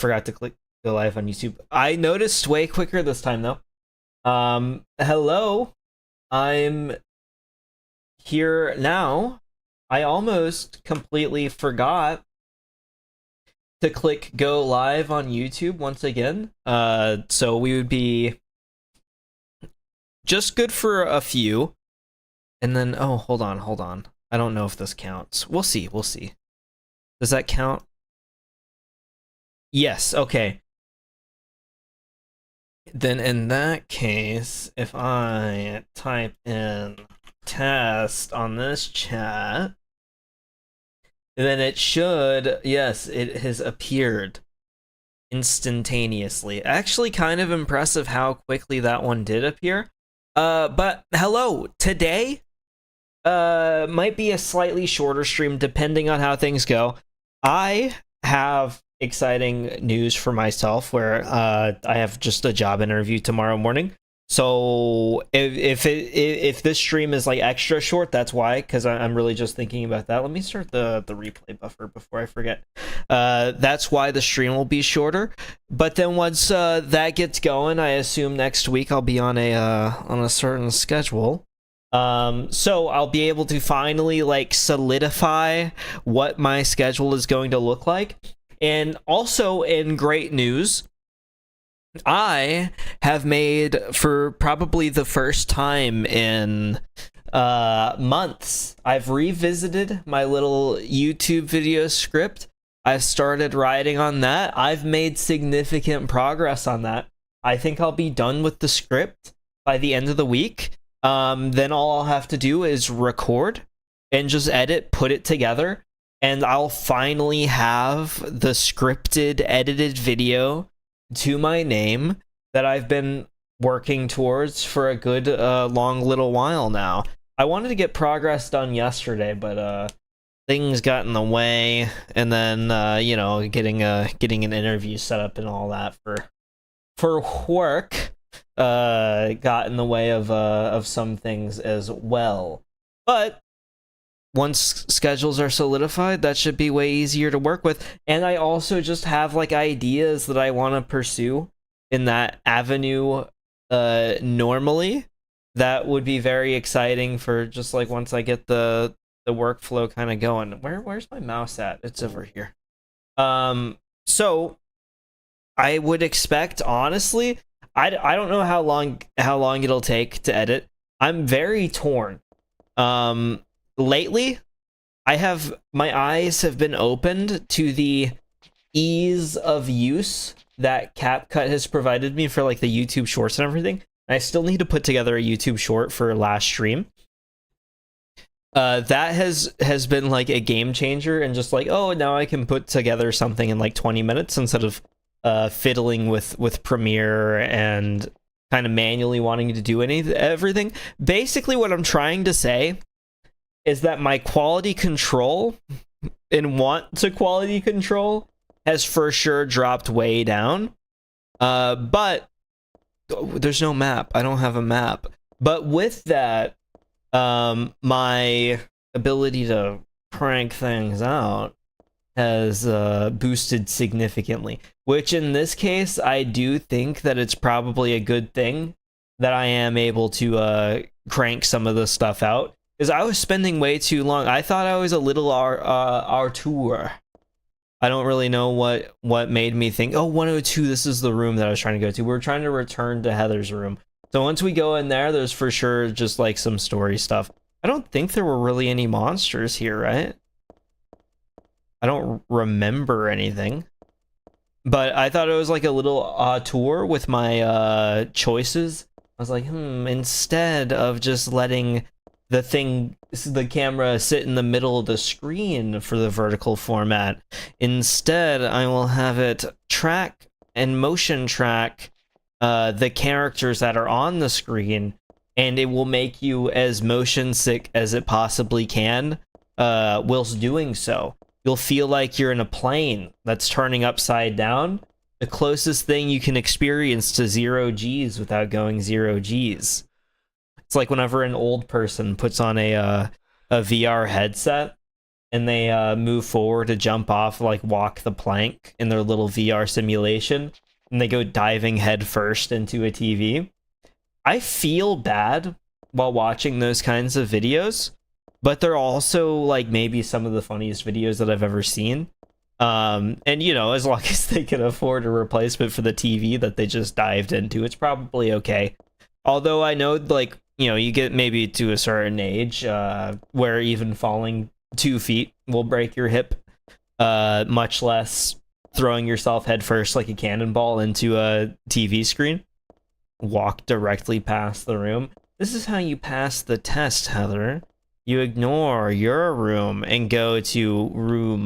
forgot to click go live on YouTube. I noticed way quicker this time though. Hello. I'm here now. I almost completely forgot to click go live on YouTube once again. So we would be just good for a few. And then, oh, hold on. I don't know if this counts. We'll see. Does that count? Yes, okay. Then in that case, if I type in test on this chat, then it should, yes, it has appeared instantaneously. Actually, kind of impressive how quickly that one did appear. But hello, today might be a slightly shorter stream depending on how things go. I have exciting news for myself where I have just a job interview tomorrow morning. So if this stream is like extra short, that's why, because I'm really just thinking about that. Let me start the replay buffer before I forget. That's why the stream will be shorter. But then once that gets going, I assume next week I'll be on a certain schedule. So I'll be able to finally like solidify what my schedule is going to look like. And also in great news, I have made, for probably the first time in months, I've revisited my little YouTube video script. I've started writing on that. I've made significant progress on that. I think I'll be done with the script by the end of the week. Then all I'll have to do is record and just edit, put it together, and I'll finally have the scripted, edited video to my name that I've been working towards for a good long little while now. I wanted to get progress done yesterday, but things got in the way, and then you know, getting an interview set up and all that for work got in the way of some things as well. But once schedules are solidified, that should be way easier to work with. And I also just have like ideas that I want to pursue in that avenue normally. That would be very exciting for just like once I get the workflow kind of going. Where's my mouse at? It's over here. So I would expect, honestly, I don't know how long it'll take to edit. I'm very torn. Lately, my eyes have been opened to the ease of use that CapCut has provided me for like the YouTube shorts and everything. I still need to put together a YouTube short for last stream. That has been like a game changer, and just like, oh, now I can put together something in like 20 minutes instead of fiddling with Premiere and kind of manually wanting to do everything. Basically, what I'm trying to say is that my quality control and want to quality control has for sure dropped way down. But there's no map. I don't have a map. But with that, my ability to crank things out has boosted significantly, which in this case, I do think that it's probably a good thing that I am able to crank some of this stuff out. Because I was spending way too long. I thought I was a little Artur. I don't really know what made me think, oh, 102, this is the room that I was trying to go to. We're trying to return to Heather's room. So once we go in there, there's for sure just like some story stuff. I don't think there were really any monsters here, right? I don't remember anything. But I thought it was like a little tour with my choices. I was like, instead of just letting the camera sit in the middle of the screen for the vertical format, instead I will have it track and motion track the characters that are on the screen, and it will make you as motion sick as it possibly can whilst doing so. You'll feel like you're in a plane that's turning upside down, the closest thing you can experience to 0 G's without going 0 G's. It's like whenever an old person puts on a VR headset and they move forward to jump off, like walk the plank in their little VR simulation, and they go diving head first into a TV. I feel bad while watching those kinds of videos, but they're also like maybe some of the funniest videos that I've ever seen. And you know, as long as they can afford a replacement for the TV that they just dived into, it's probably okay. Although I know, like, you know, you get maybe to a certain age where even falling 2 feet will break your hip, much less throwing yourself headfirst like a cannonball into a TV screen. Walk directly past the room. This is how you pass the test, Heather. You ignore your room and go to room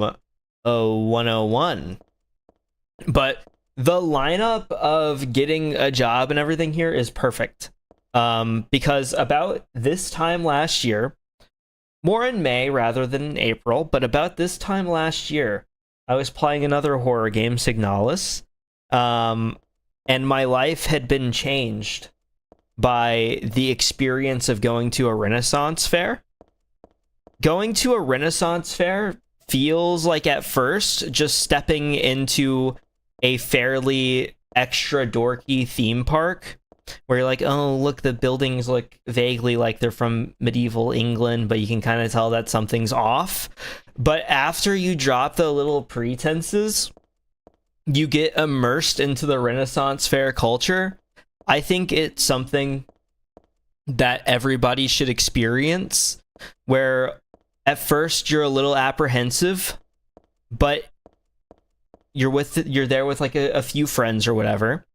101. But the lineup of getting a job and everything here is perfect. Because about this time last year, more in May rather than in April, but about this time last year, I was playing another horror game, Signalis, and my life had been changed by the experience of going to a Renaissance fair. Going to a Renaissance fair feels like at first just stepping into a fairly extra dorky theme park where you're like, oh, look, the buildings look vaguely like they're from medieval England, but you can kind of tell that something's off. But after you drop the little pretenses, you get immersed into the Renaissance fair culture. I think it's something that everybody should experience, where at first you're a little apprehensive, but you're there with like a few friends or whatever.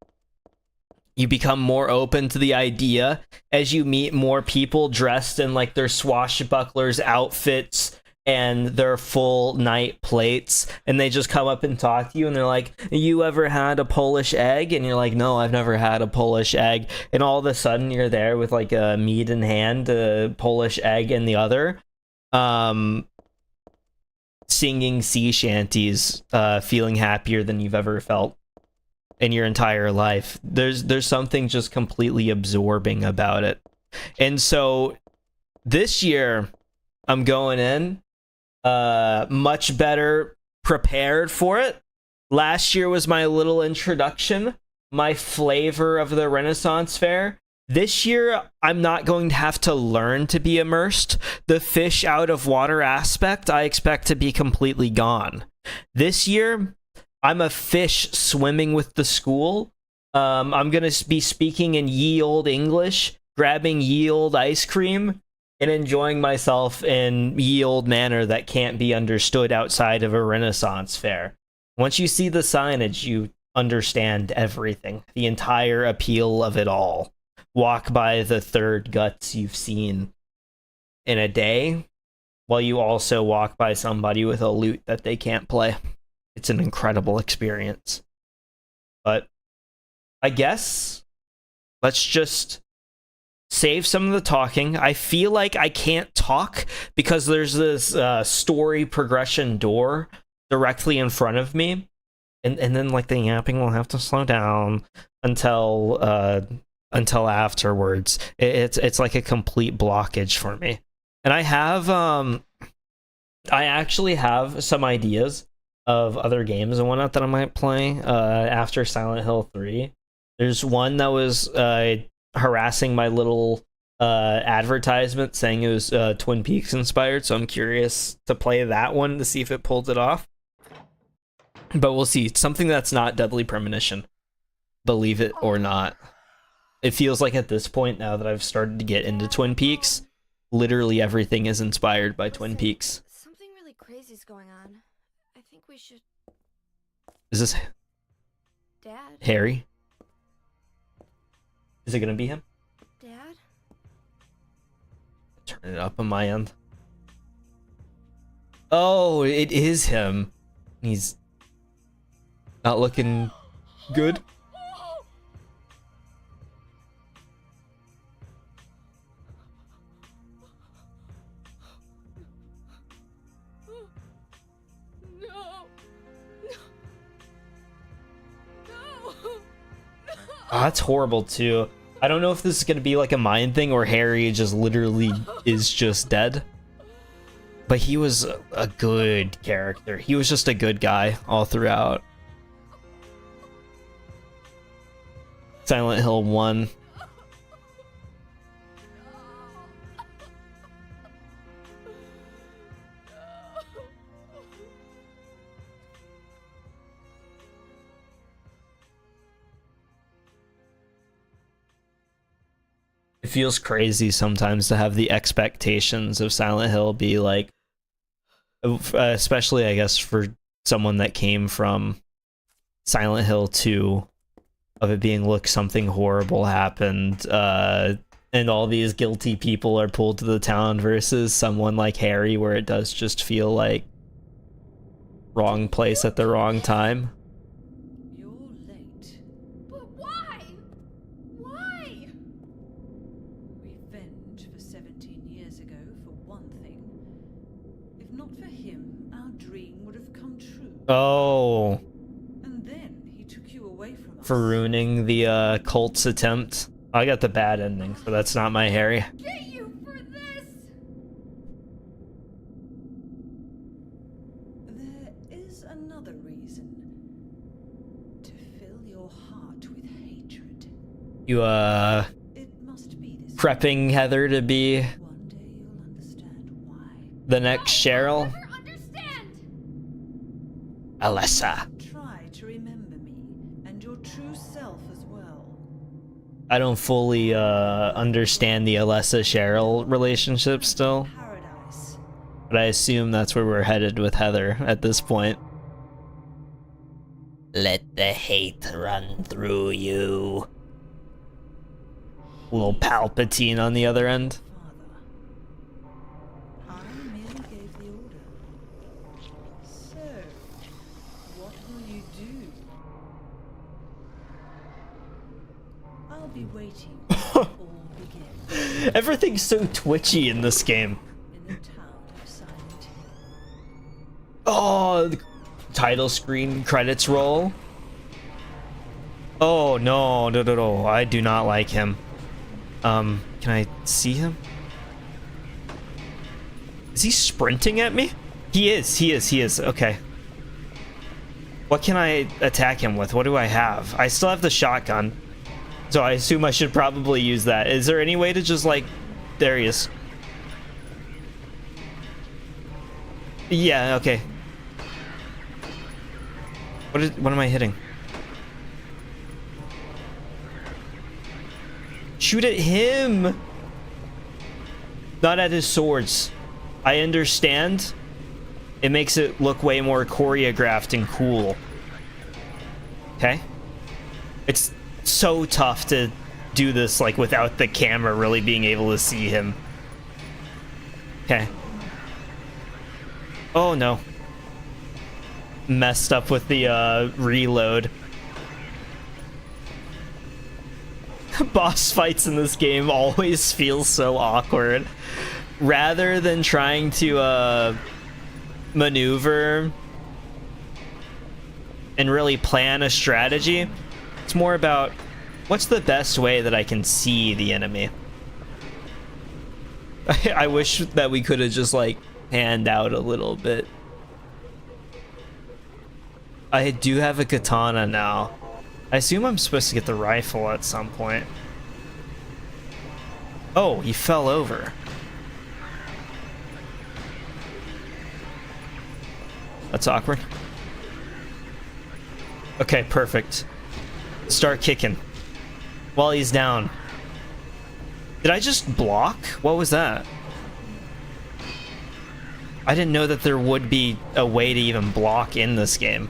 You become more open to the idea as you meet more people dressed in like their swashbucklers outfits and their full night plates, and they just come up and talk to you and they're like, you ever had a Polish egg? And you're like, no, I've never had a Polish egg. And all of a sudden you're there with like a meat in hand, a Polish egg in the other, singing sea shanties, feeling happier than you've ever felt in your entire life. There's something just completely absorbing about it. And so this year I'm going in much better prepared for it. Last year was my little introduction, my flavor of the Renaissance fair. This year, I'm not going to have to learn to be immersed. The fish out of water aspect, I expect to be completely gone. This year, I'm a fish swimming with the school. I'm going to be speaking in ye olde English, grabbing ye olde ice cream, and enjoying myself in ye olde manner that can't be understood outside of a Renaissance fair. Once you see the signage, you understand everything, the entire appeal of it all. Walk by the third guts you've seen in a day, while you also walk by somebody with a lute that they can't play. It's an incredible experience. But I guess let's just save some of the talking. I feel like I can't talk because there's this story progression door directly in front of me. And then like the yapping will have to slow down until afterwards. It's like a complete blockage for me. And I actually have some ideas of other games and whatnot that I might play after Silent Hill 3. There's one that was harassing my little advertisement saying it was Twin Peaks inspired, so I'm curious to play that one to see if it pulled it off. But we'll see. It's something that's not Deadly Premonition, believe it or not. It feels like at this point, now that I've started to get into Twin Peaks, literally everything is inspired by Twin Peaks. Something really crazy's going on. I think we should... Is this Dad? Harry? Is it gonna be him? Dad? Turn it up on my end. Oh, it is him. He's not looking good. Oh, that's horrible too. I don't know if this is gonna be like a mind thing or Harry just literally is just dead. But he was a good character. He was just a good guy all throughout. Silent Hill 1. It feels crazy sometimes to have the expectations of Silent Hill be like, especially I guess for someone that came from Silent Hill 2, of it being, look, something horrible happened, and all these guilty people are pulled to the town, versus someone like Harry where it does just feel like wrong place at the wrong time. You're late. But why? Why? Revenge for 17 years ago, for one thing. If not for him, our dream would have come true. Oh. And then he took you away from us. For ruining the cult's attempt. I got the bad ending, so that's not my Harry. Get you for this! There is another reason. To fill your heart with hatred. You, It must be this prepping Heather to be one day you'll understand why. the next Cheryl? Never understand! Alessa. Try to remember me and your true self as well. I don't fully, understand the Alessa-Cheryl relationship still, Paradise. but I assume that's where we're headed with Heather at this point. Let the hate run through you. Little Palpatine on the other end. Father. I merely gave the order. So, what will you do? I'll be waiting when it all begins Everything's so twitchy in this game. in the town of Silent Hill. Oh, the title screen credits roll. Oh, no, no, no, no. I do not like him. Can I see him? Is he sprinting at me? He is. Okay. What can I attack him with? What do I have? I still have the shotgun, so I assume I should probably use that. Is there any way to just, like... There he is. Yeah, okay. What am I hitting? Shoot at him! Not at his swords. I understand. It makes it look way more choreographed and cool. Okay? It's so tough to do this, like, without the camera really being able to see him. Okay. Oh, no. Messed up with the, reload. Boss fights in this game always feel so awkward. Rather than trying to maneuver and really plan a strategy, it's more about what's the best way that I can see the enemy. I wish that we could have just like panned out a little bit. I do have a katana now. I assume I'm supposed to get the rifle at some point. Oh, he fell over. That's awkward. Okay, perfect. Start kicking. While he's down. Did I just block? What was that? I didn't know that there would be a way to even block in this game.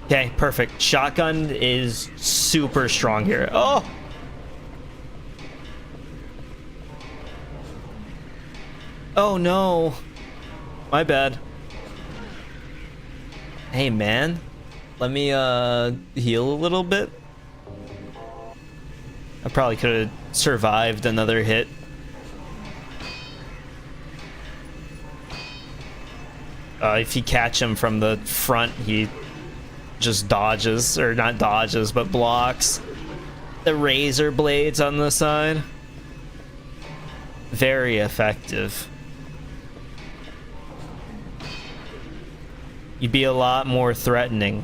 Okay, perfect. Shotgun is super strong here. Oh! Oh no. My bad. Hey man, let me heal a little bit. I probably could have survived another hit. If you catch him from the front, he just dodges, or not dodges, but blocks. The razor blades on the side. Very effective. You'd be a lot more threatening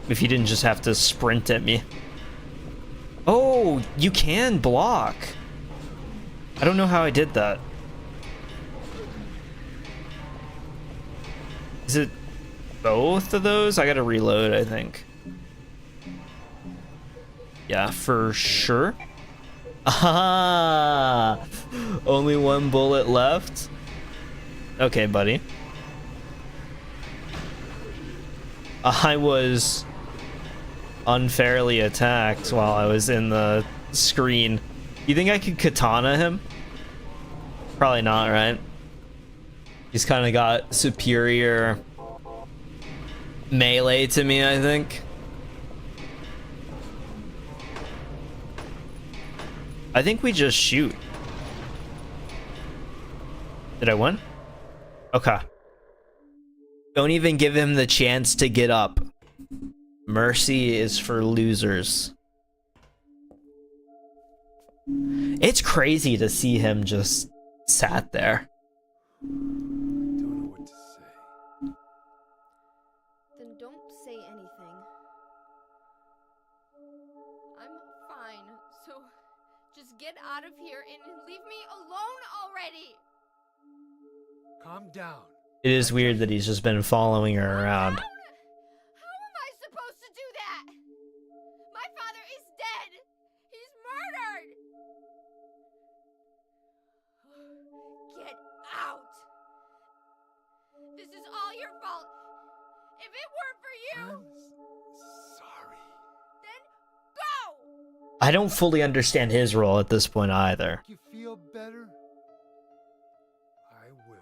if you didn't just have to sprint at me. Oh, you can block. I don't know how I did that. Is it both of those? I gotta reload, I think. Yeah, for sure. Ah, only one bullet left. Okay, buddy. I was unfairly attacked while I was in the screen. You think I could katana him? Probably not, right? He's kind of got superior melee to me, I think. I think we just shoot. Did I win? Okay. Don't even give him the chance to get up. Mercy is for losers. It's crazy to see him just sat there. Don't know what to say. Then don't say anything. I'm fine, so just get out of here and leave me alone already! Calm down. It is weird that he's just been following her around. How am I supposed to do that? My father is dead! He's murdered! Get out! This is all your fault! If it weren't for you, I'm sorry. then go! I don't fully understand his role at this point either. You feel better? I will.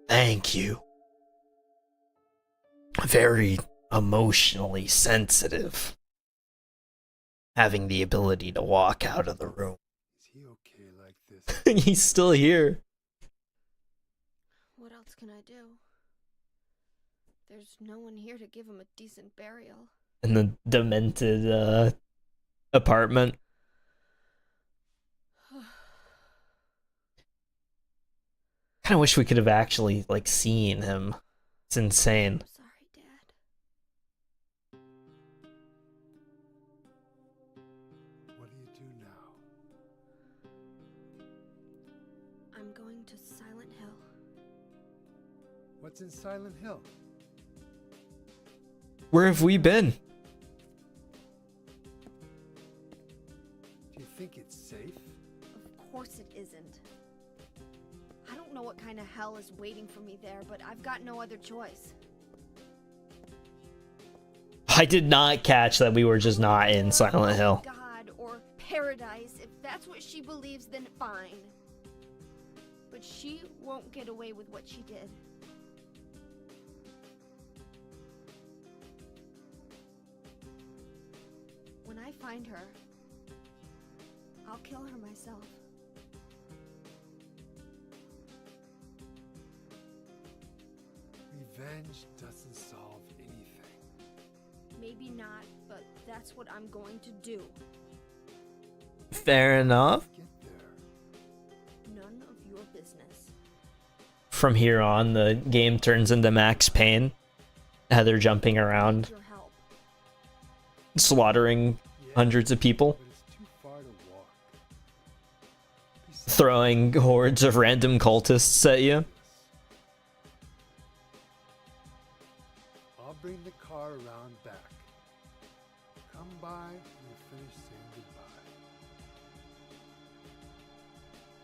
Thank you. Very emotionally sensitive. Having the ability to walk out of the room. Is he okay like this? He's still here. What else can I do? There's no one here to give him a decent burial. In the demented apartment. Kind of wish we could have actually like seen him. It's insane. I'm sorry, Dad. What do you do now? I'm going to Silent Hill. What's in Silent Hill? Where have we been? Do you think it's safe? Of course it isn't. I don't know what kind of hell is waiting for me there, but I've got no other choice. I did not catch that we were just not in Silent Hill. God or paradise, if that's what she believes, then fine. But she won't get away with what she did. When I find her, I'll kill her myself. Revenge doesn't solve anything. Maybe not, but that's what I'm going to do. Fair enough. Get there. None of your business. From here on, the game turns into Max Payne. Heather jumping around, Your help. slaughtering Yeah, hundreds of people, but it's too far to walk. Besides, throwing hordes of random cultists at you. I'll bring the car around back. Come by when you finish saying goodbye.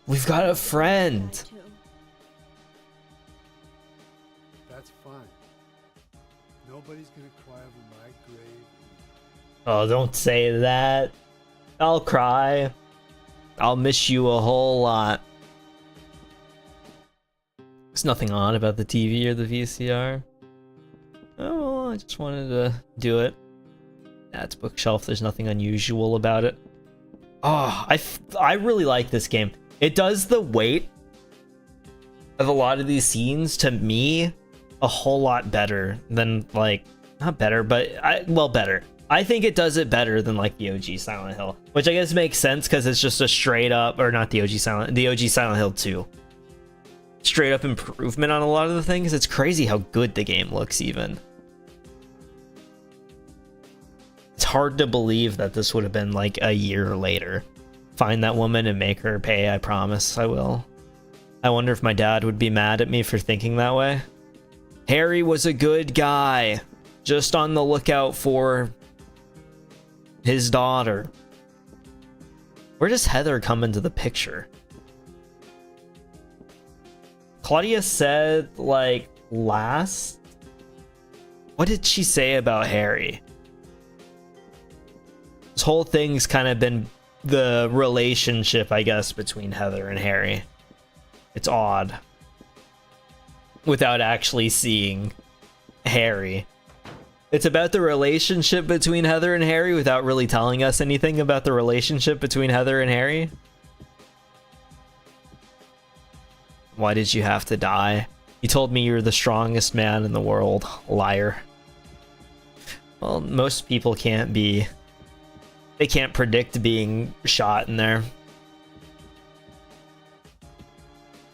We've got a friend. I too. That's fine. Nobody's gonna cry over my grave. Oh, don't say that. I'll cry. I'll miss you a whole lot. There's nothing odd about the TV or the VCR. Oh, well, I just wanted to do it. That's bookshelf. There's nothing unusual about it. Oh, I really like this game. It does the weight of a lot of these scenes to me a whole lot better than, like, not better, but better. I think it does it better than like the OG Silent Hill, which I guess makes sense because it's just a straight up, or not the OG Silent Hill 2. straight up improvement on a lot of the things. It's crazy how good the game looks even. It's hard to believe that this would have been like a year later. Find that woman and make her pay, I promise I will. I wonder if my dad would be mad at me for thinking that way. Harry was a good guy, just on the lookout for his daughter. Where does Heather come into the picture? Claudia said, like, last? What did she say about Harry? This whole thing's kind of been the relationship, I guess, between Heather and Harry. It's odd. Without actually seeing Harry. It's about the relationship between Heather and Harry without really telling us anything about the relationship between Heather and Harry. Why did you have to die? You told me you're the strongest man in the world. Liar. Well, most people can't be... They can't predict being shot in there.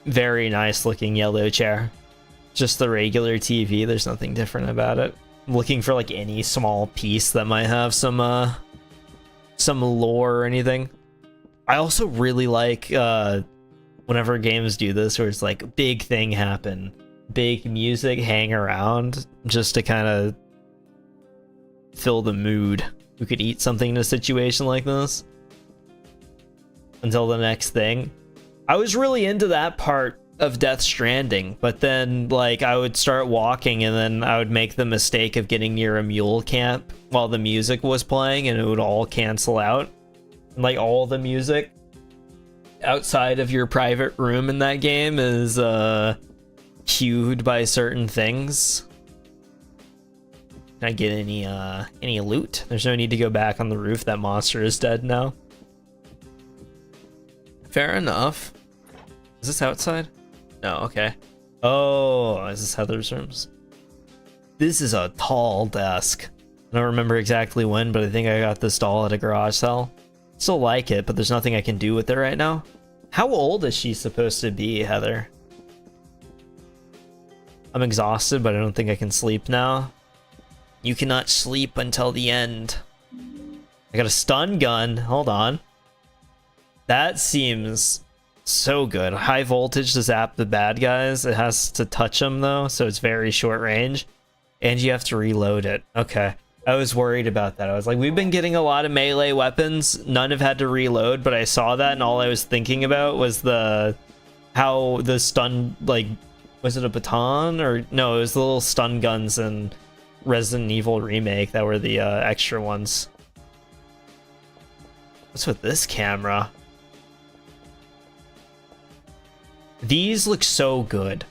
Very nice looking yellow chair. Just the regular TV, there's nothing different about it. I'm looking for like any small piece that might have some lore or anything. I also really like whenever games do this where it's like big thing happen, big music hang around just to kind of fill the mood. Who could eat something in a situation like this until the next thing. I was really into that part of Death Stranding, but then like I would start walking and then I would make the mistake of getting near a mule camp while the music was playing and it would all cancel out. And like all the music outside of your private room in that game is cued by certain things. Can I get any loot? There's no need to go back on the roof. That monster is dead now. Fair enough. Is this outside? No, okay. Oh, is this Heather's rooms? This is a tall desk. I don't remember exactly when, but I think I got this doll at a garage sale. Still like it, but there's nothing I can do with it right now. How old is she supposed to be, Heather? I'm exhausted, but I don't think I can sleep now. You cannot sleep until the end. I got a stun gun. Hold on. That seems so good. High voltage to zap the bad guys. It has to touch them though, so it's very short range. And you have to reload it. Okay. I was worried about that. I was like, we've been getting a lot of melee weapons. None have had to reload, but I saw that and all I was thinking about was how the stun, like, was it a baton? Or no, it was the little stun guns and Resident Evil Remake that were the extra ones. What's with this camera? These look so good.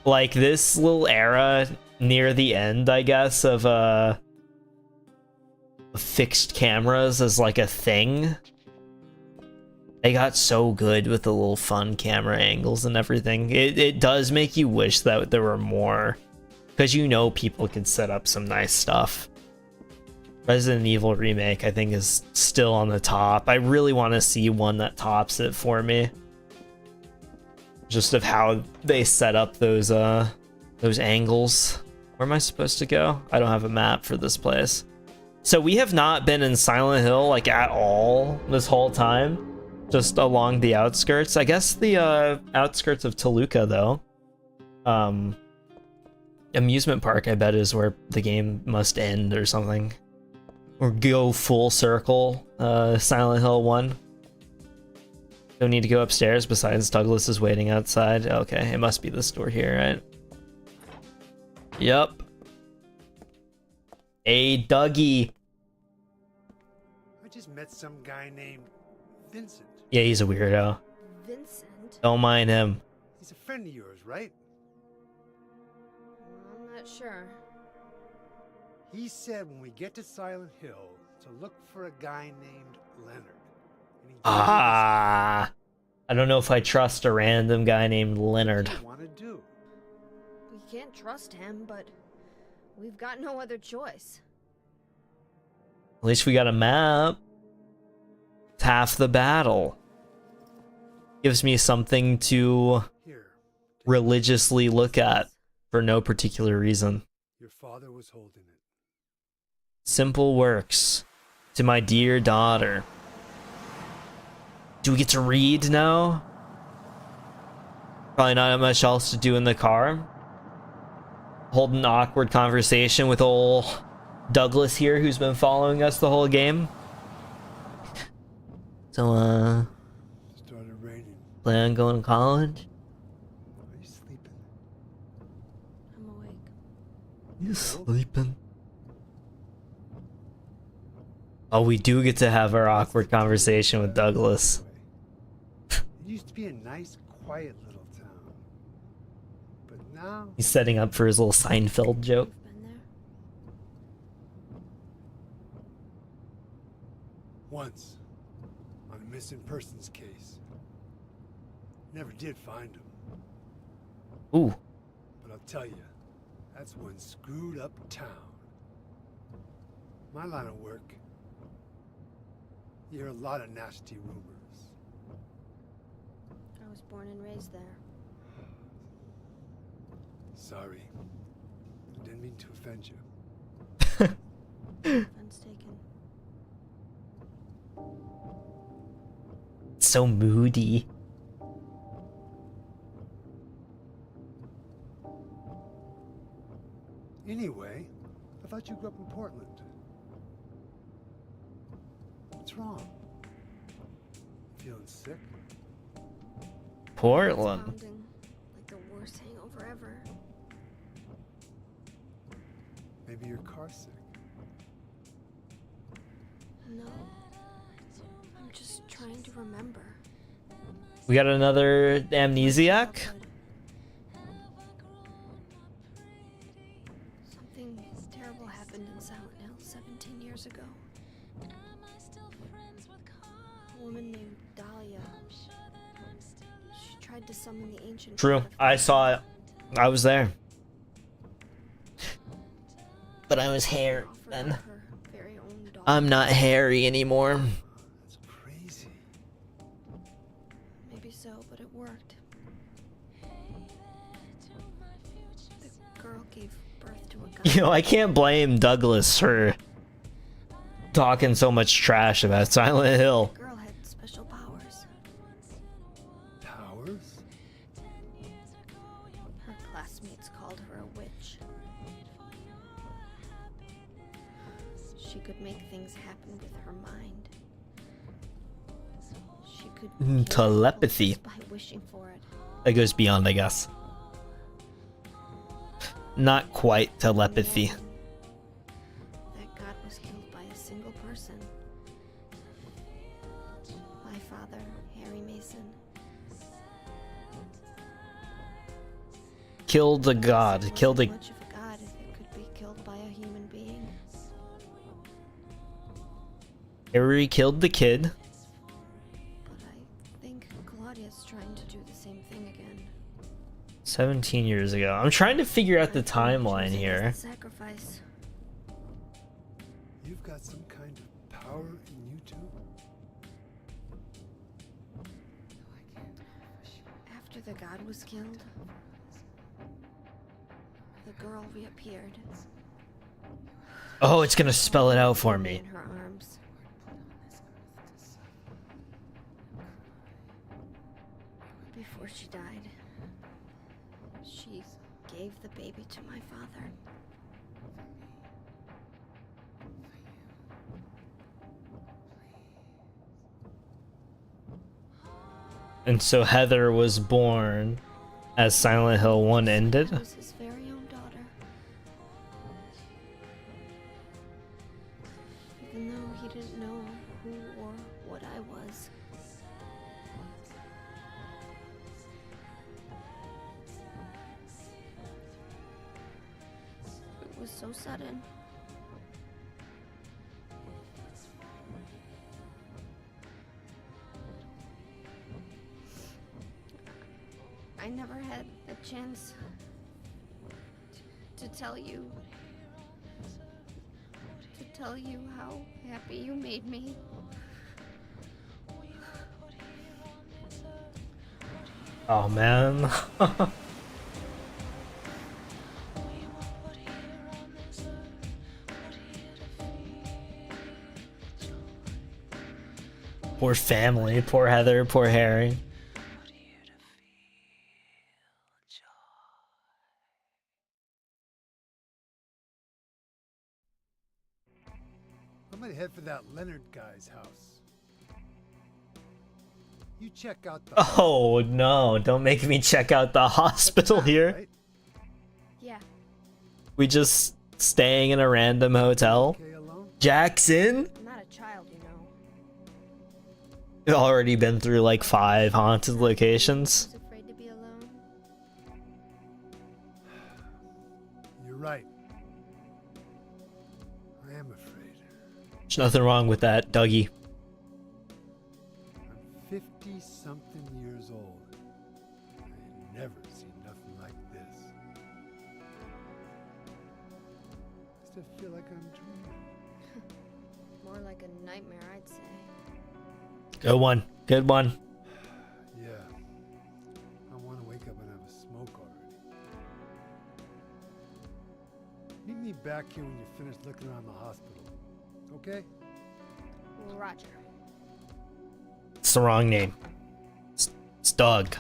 Like this little era near the end, I guess, of fixed cameras as like a thing. They got so good with the little fun camera angles and everything. It does make you wish that there were more. Because you know people can set up some nice stuff. Resident Evil Remake, I think, is still on the top. I really want to see one that tops it for me. Just of how they set up those angles. Where am I supposed to go? I don't have a map for this place. So we have not been in Silent Hill, like, at all this whole time. Just along the outskirts. I guess the outskirts of Toluca, though. Amusement park, I bet, is where the game must end or something. Or go full circle, Silent Hill 1. Don't need to go upstairs, besides Douglas is waiting outside. Okay, it must be this door here, right? Yep. Hey, Dougie. I just met some guy named Vincent. Yeah, he's a weirdo. Vincent? Don't mind him. He's a friend of yours, right? I'm not sure. He said when we get to Silent Hill to look for a guy named Leonard. And he I don't know if I trust a random guy named Leonard. What do you want to do? We can't trust him, but we've got no other choice. At least we got a map. It's half the battle. Gives me something to Here, religiously look at for no particular reason. Your father was holding it. Simple works. To my dear daughter. Do we get to read now? Probably not much else to do in the car. Hold an awkward conversation with old Douglas here, who's been following us the whole game. So, Started raining. plan on going to college? Are you sleeping? I'm awake. You sleeping? Oh, we do get to have our awkward conversation with Douglas. It used to be a nice, quiet little town. But now, He's setting up for his little Seinfeld joke. Been there? once, on a missing persons case. Never did find him. Ooh. But I'll tell you, that's one screwed up town. My line of work, you hear a lot of nasty rumors. I was born and raised there. Sorry. I didn't mean to offend you. Offense taken. So moody. Anyway, I thought you grew up in Portland. What's wrong? Feeling sick? Portland. Sounding like the worst hangover ever. Maybe your car's sick. No. I'm just trying to remember. We got another amnesiac? Something terrible happened in Silent Hill 17 years ago. A woman named Dahlia. She tried to summon the ancient. True. god of I saw it. I was there. But I was Harry offered then. up her very own daughter. I'm not Harry anymore. That's crazy. Maybe so, but it worked. The girl gave birth to a god. You know, I can't blame Douglas for talking so much trash about Silent Hill. The girl had special powers. Powers? Her classmates called her a witch. She could make things happen with her mind. She could kill Telepathy. people just by wishing for it. That goes beyond, I guess. Not quite In the telepathy. end, that god was killed by a single person. My father, Harry Mason. Killed a god. It Killed a... wasn't much of a god if it could be killed by a human being. Harry killed the kid. But I think Claudia's trying to do the same thing again. 17 years ago. I'm trying to figure out the I think timeline choosing is here. the sacrifice. You've got some kind of power in you too? After the god was killed, the girl reappeared. Oh, it's gonna spell it out for me. In her arms. Before she died, she gave the baby to my father. And so Heather was born as Silent Hill 1 ended. I was his very own daughter. Even though he didn't know who or what I was. It was so sudden. I never had a chance to tell you how happy you made me. Oh man. Poor family, poor Heather, poor Harry. I'm gonna head for that Leonard guy's house. You check out the Oh no, don't make me check out the hospital here. right? Yeah. We just staying in a random hotel. Okay alone? I'm Jackson? not a child, you know. Already been through like 5 haunted locations. Who's afraid to be alone? You're right. I am afraid. There's nothing wrong with that, Dougie. I'm 50-something years old. I ain't never seen nothing like this. I still feel like I'm dreaming. More like a nightmare, I'd say. Good one. Good one. Yeah. I want to wake up and have a smoke already. Meet me back here when you're finished looking around the hospital. Okay? Roger. It's the wrong name. It's Doug.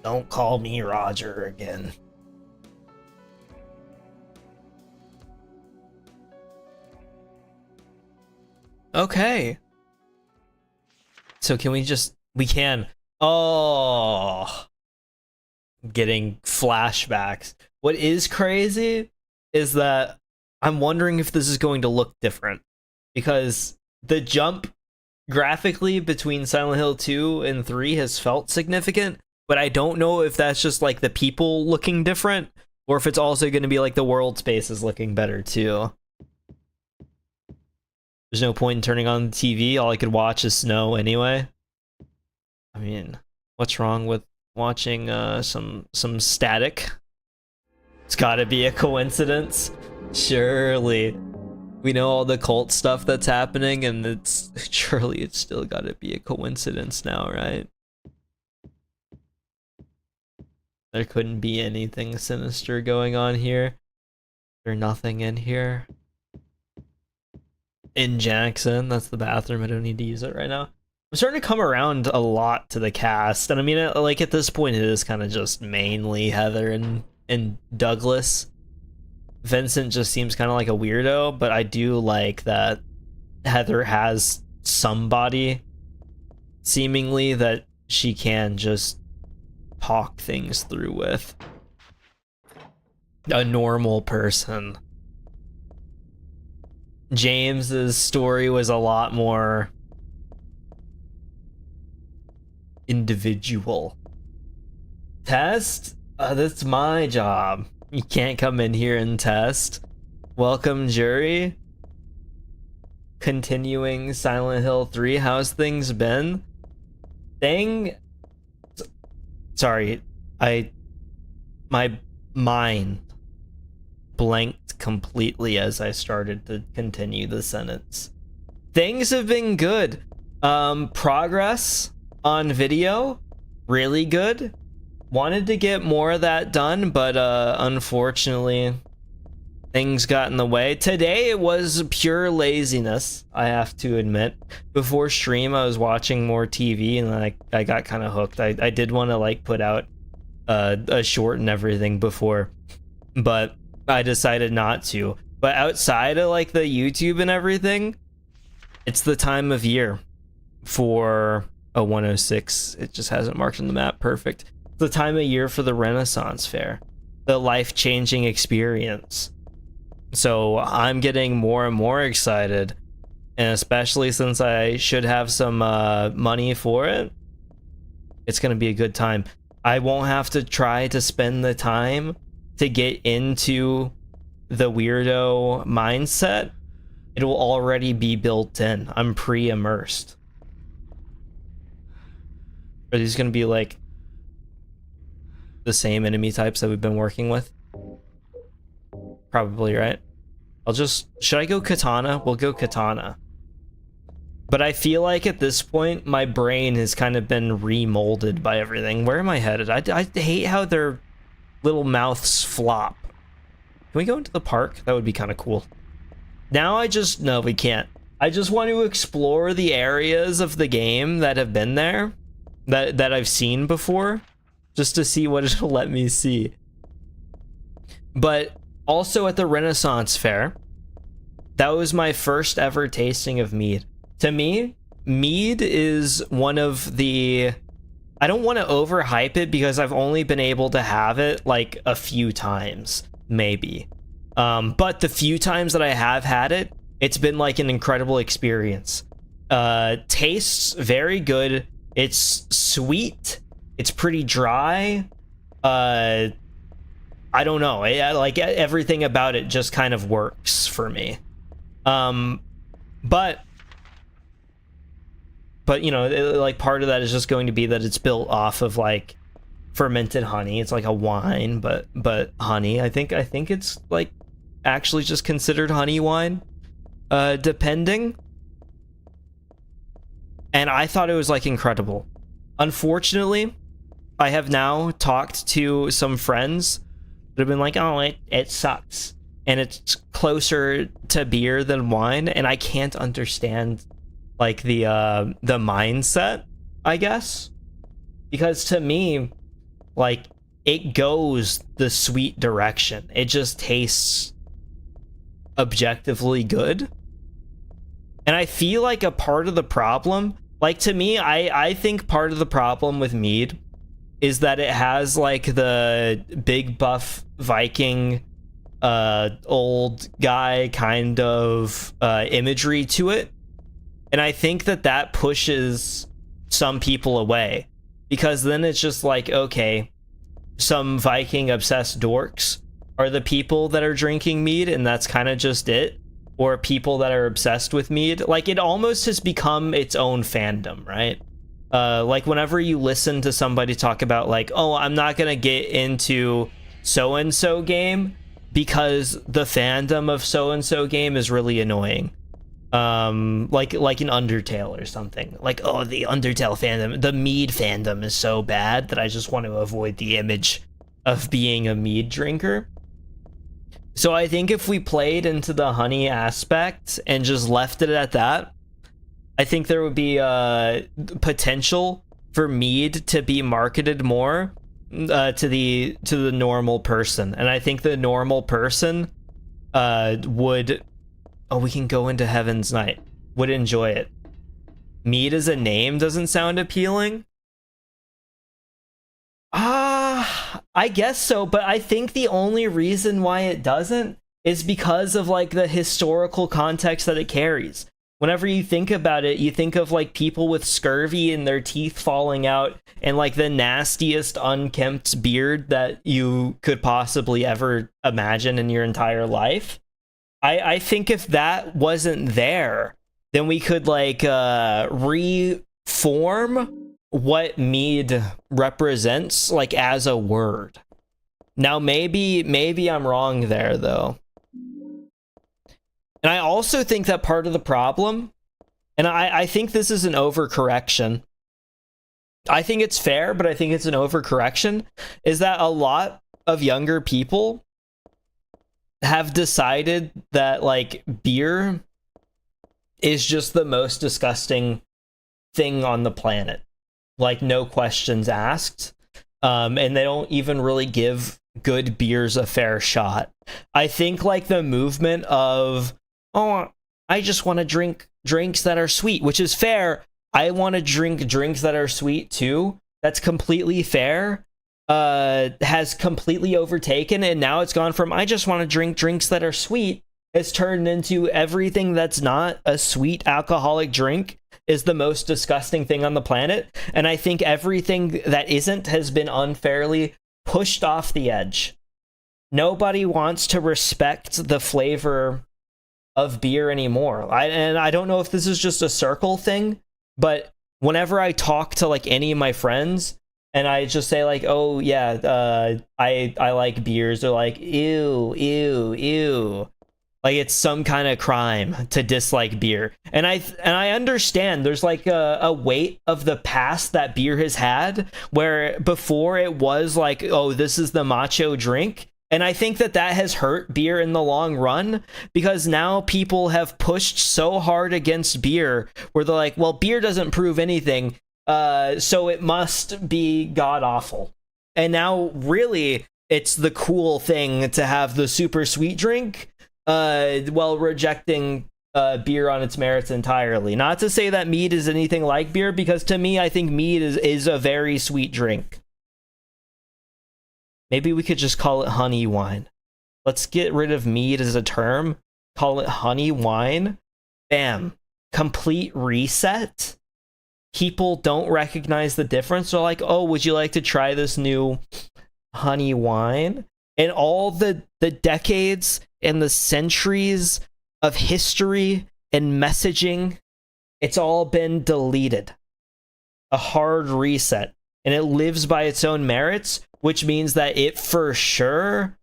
Don't call me Roger again. Okay. So can we just... We can... Oh... Getting flashbacks. What is crazy is that I'm wondering if this is going to look different. Because the jump graphically between Silent Hill 2 and 3 has felt significant, but I don't know if that's just like the people looking different, or if it's also going to be like the world space is looking better too. There's no point in turning on the TV, all I could watch is snow anyway. I mean, what's wrong with watching some static? It's gotta be a coincidence. Surely. We know all the cult stuff that's happening, and it's still gotta be a coincidence now, right? There couldn't be anything sinister going on here. There's nothing in here. In Jackson, that's the bathroom. I don't need to use it right now. I'm starting to come around a lot to the cast, and I mean, like at this point, it is kind of just mainly Heather and Douglas. Vincent just seems kind of like a weirdo, but I do like that Heather has somebody seemingly that she can just talk things through with. A normal person. James's story was a lot more individual. Test? That's my job. You can't come in here and test. Welcome, jury. Continuing Silent Hill 3. How's things been? Sorry, my mind blanked completely as I started to continue the sentence. Things have been good. Progress on video, really good. Wanted to get more of that done, but unfortunately things got in the way. Today it was pure laziness, I have to admit. Before stream I was watching more TV, and then I got kind of hooked. I did want to like put out a short and everything before, but I decided not to. But outside of like the YouTube and everything, it's the time of year for a 106. It just hasn't marked on the map. Perfect. It's the time of year for the Renaissance Fair, the life-changing experience. So I'm getting more and more excited, and especially since I should have some money for it, it's gonna be a good time. I won't have to try to spend the time to get into the weirdo mindset. It will already be built in. I'm pre-immersed. Are these gonna be like the same enemy types that we've been working with? Probably, right? Should I go katana? We'll go katana. But I feel like at this point, my brain has kind of been remolded by everything. Where am I headed? I hate how their little mouths flop. Can we go into the park? That would be kind of cool. Now no, we can't. I just want to explore the areas of the game that have been there, that I've seen before, just to see what it'll let me see. But also at the Renaissance Fair, that was my first ever tasting of mead. To me, mead is one of the... I don't want to overhype it because I've only been able to have it like a few times, maybe. But the few times that I have had it, it's been like an incredible experience. Tastes very good. It's sweet. It's pretty dry. I don't know. Like everything about it just kind of works for me. But you know, like part of that is just going to be that it's built off of like fermented honey. It's like a wine, but honey. I think it's like actually just considered honey wine, depending. And I thought it was like incredible. Unfortunately, I have now talked to some friends that have been like, oh, it sucks. And it's closer to beer than wine, and I can't understand like the mindset, I guess. Because to me, like, it goes the sweet direction. It just tastes objectively good. And I feel like a part of the problem, like to me, I think part of the problem with mead is that it has like the big buff Viking old guy kind of imagery to it. And I think that pushes some people away, because then it's just like, okay, some Viking obsessed dorks are the people that are drinking mead, and that's kind of just it. Or people that are obsessed with mead. Like, it almost has become its own fandom, right? Like, whenever you listen to somebody talk about, like, oh, I'm not gonna get into so-and-so game because the fandom of so-and-so game is really annoying. Like an Undertale or something. Like, oh, the Undertale fandom, the mead fandom is so bad that I just want to avoid the image of being a mead drinker. So I think if we played into the honey aspect and just left it at that, I think there would be potential for mead to be marketed more to the normal person. And I think the normal person would... Oh, we can go into Heaven's Night. Would enjoy it. Mead as a name doesn't sound appealing. I guess so, but I think the only reason why it doesn't is because of like the historical context that it carries. Whenever you think about it, you think of like people with scurvy and their teeth falling out and like the nastiest unkempt beard that you could possibly ever imagine in your entire life. I think if that wasn't there, then we could like reform what mead represents like as a word. Now maybe I'm wrong there though. And I also think that part of the problem, and I think this is an overcorrection, I think it's fair, but I think it's an overcorrection, is that a lot of younger people have decided that like beer is just the most disgusting thing on the planet. Like, no questions asked. And they don't even really give good beers a fair shot. I think like the movement of, oh, I just want to drink drinks that are sweet, which is fair. I want to drink drinks that are sweet too. That's completely fair. Has completely overtaken, and now it's gone from I just want to drink drinks that are sweet, it's turned into everything that's not a sweet alcoholic drink is the most disgusting thing on the planet. And I think everything that isn't has been unfairly pushed off the edge. Nobody wants to respect the flavor of beer anymore. I don't know if this is just a circle thing, but whenever I talk to like any of my friends and I just say like, oh yeah, I like beers, they're like, ew, ew, ew. Like it's some kind of crime to dislike beer. And I understand there's like a weight of the past that beer has had, where before it was like, oh, this is the macho drink. And I think that that has hurt beer in the long run, because now people have pushed so hard against beer where they're like, well, beer doesn't prove anything, so it must be god-awful. And now, really, it's the cool thing to have the super sweet drink, while rejecting beer on its merits entirely. Not to say that mead is anything like beer, because to me, I think mead is a very sweet drink. Maybe we could just call it honey wine. Let's get rid of mead as a term. Call it honey wine. Bam. Complete reset. People don't recognize the difference. They're like, oh, would you like to try this new honey wine? And all the decades and the centuries of history and messaging, it's all been deleted. A hard reset. And it lives by its own merits, which means that it for sure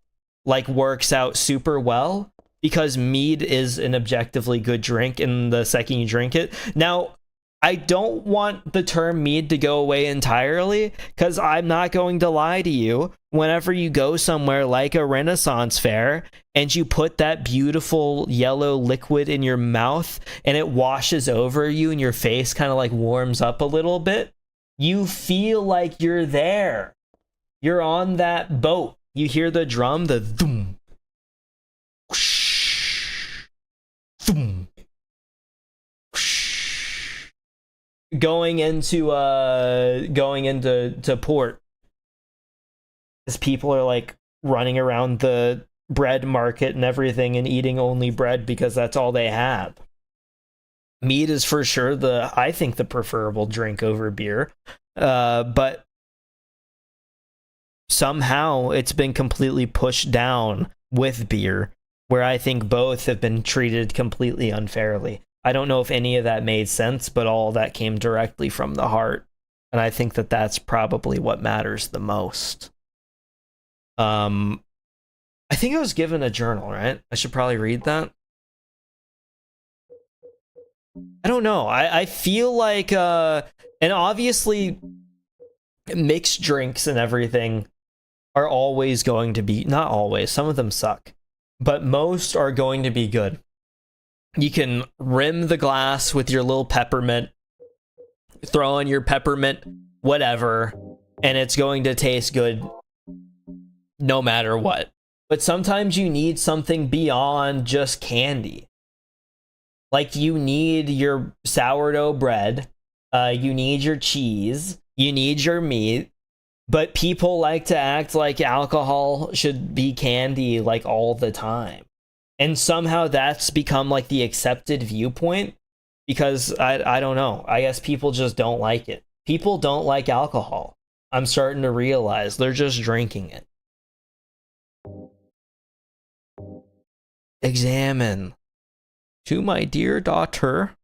like works out super well, because mead is an objectively good drink in the second you drink it. Now, I don't want the term mead to go away entirely, because I'm not going to lie to you. Whenever you go somewhere like a Renaissance fair and you put that beautiful yellow liquid in your mouth and it washes over you and your face kind of like warms up a little bit, you feel like you're there. You're on that boat. You hear the drum, the thum, whoosh, thum, whoosh, going into port. As people are like running around the bread market and everything and eating only bread because that's all they have. Mead is for sure I think the preferable drink over beer. But somehow it's been completely pushed down with beer, where I think both have been treated completely unfairly. I don't know if any of that made sense, but all that came directly from the heart. And I think that that's probably what matters the most. I think I was given a journal, right? I should probably read that. I don't know. I feel like, and obviously mixed drinks and everything are always going to be, not always, some of them suck, but most are going to be good. You can rim the glass with your little peppermint, throw in your peppermint, whatever, and it's going to taste good no matter what. But sometimes you need something beyond just candy. Like you need your sourdough bread, you need your cheese, you need your meat, but people like to act like alcohol should be candy like all the time. And somehow that's become like the accepted viewpoint, because I don't know. I guess people just don't like it. People don't like alcohol. I'm starting to realize they're just drinking it. Examine. To my dear daughter,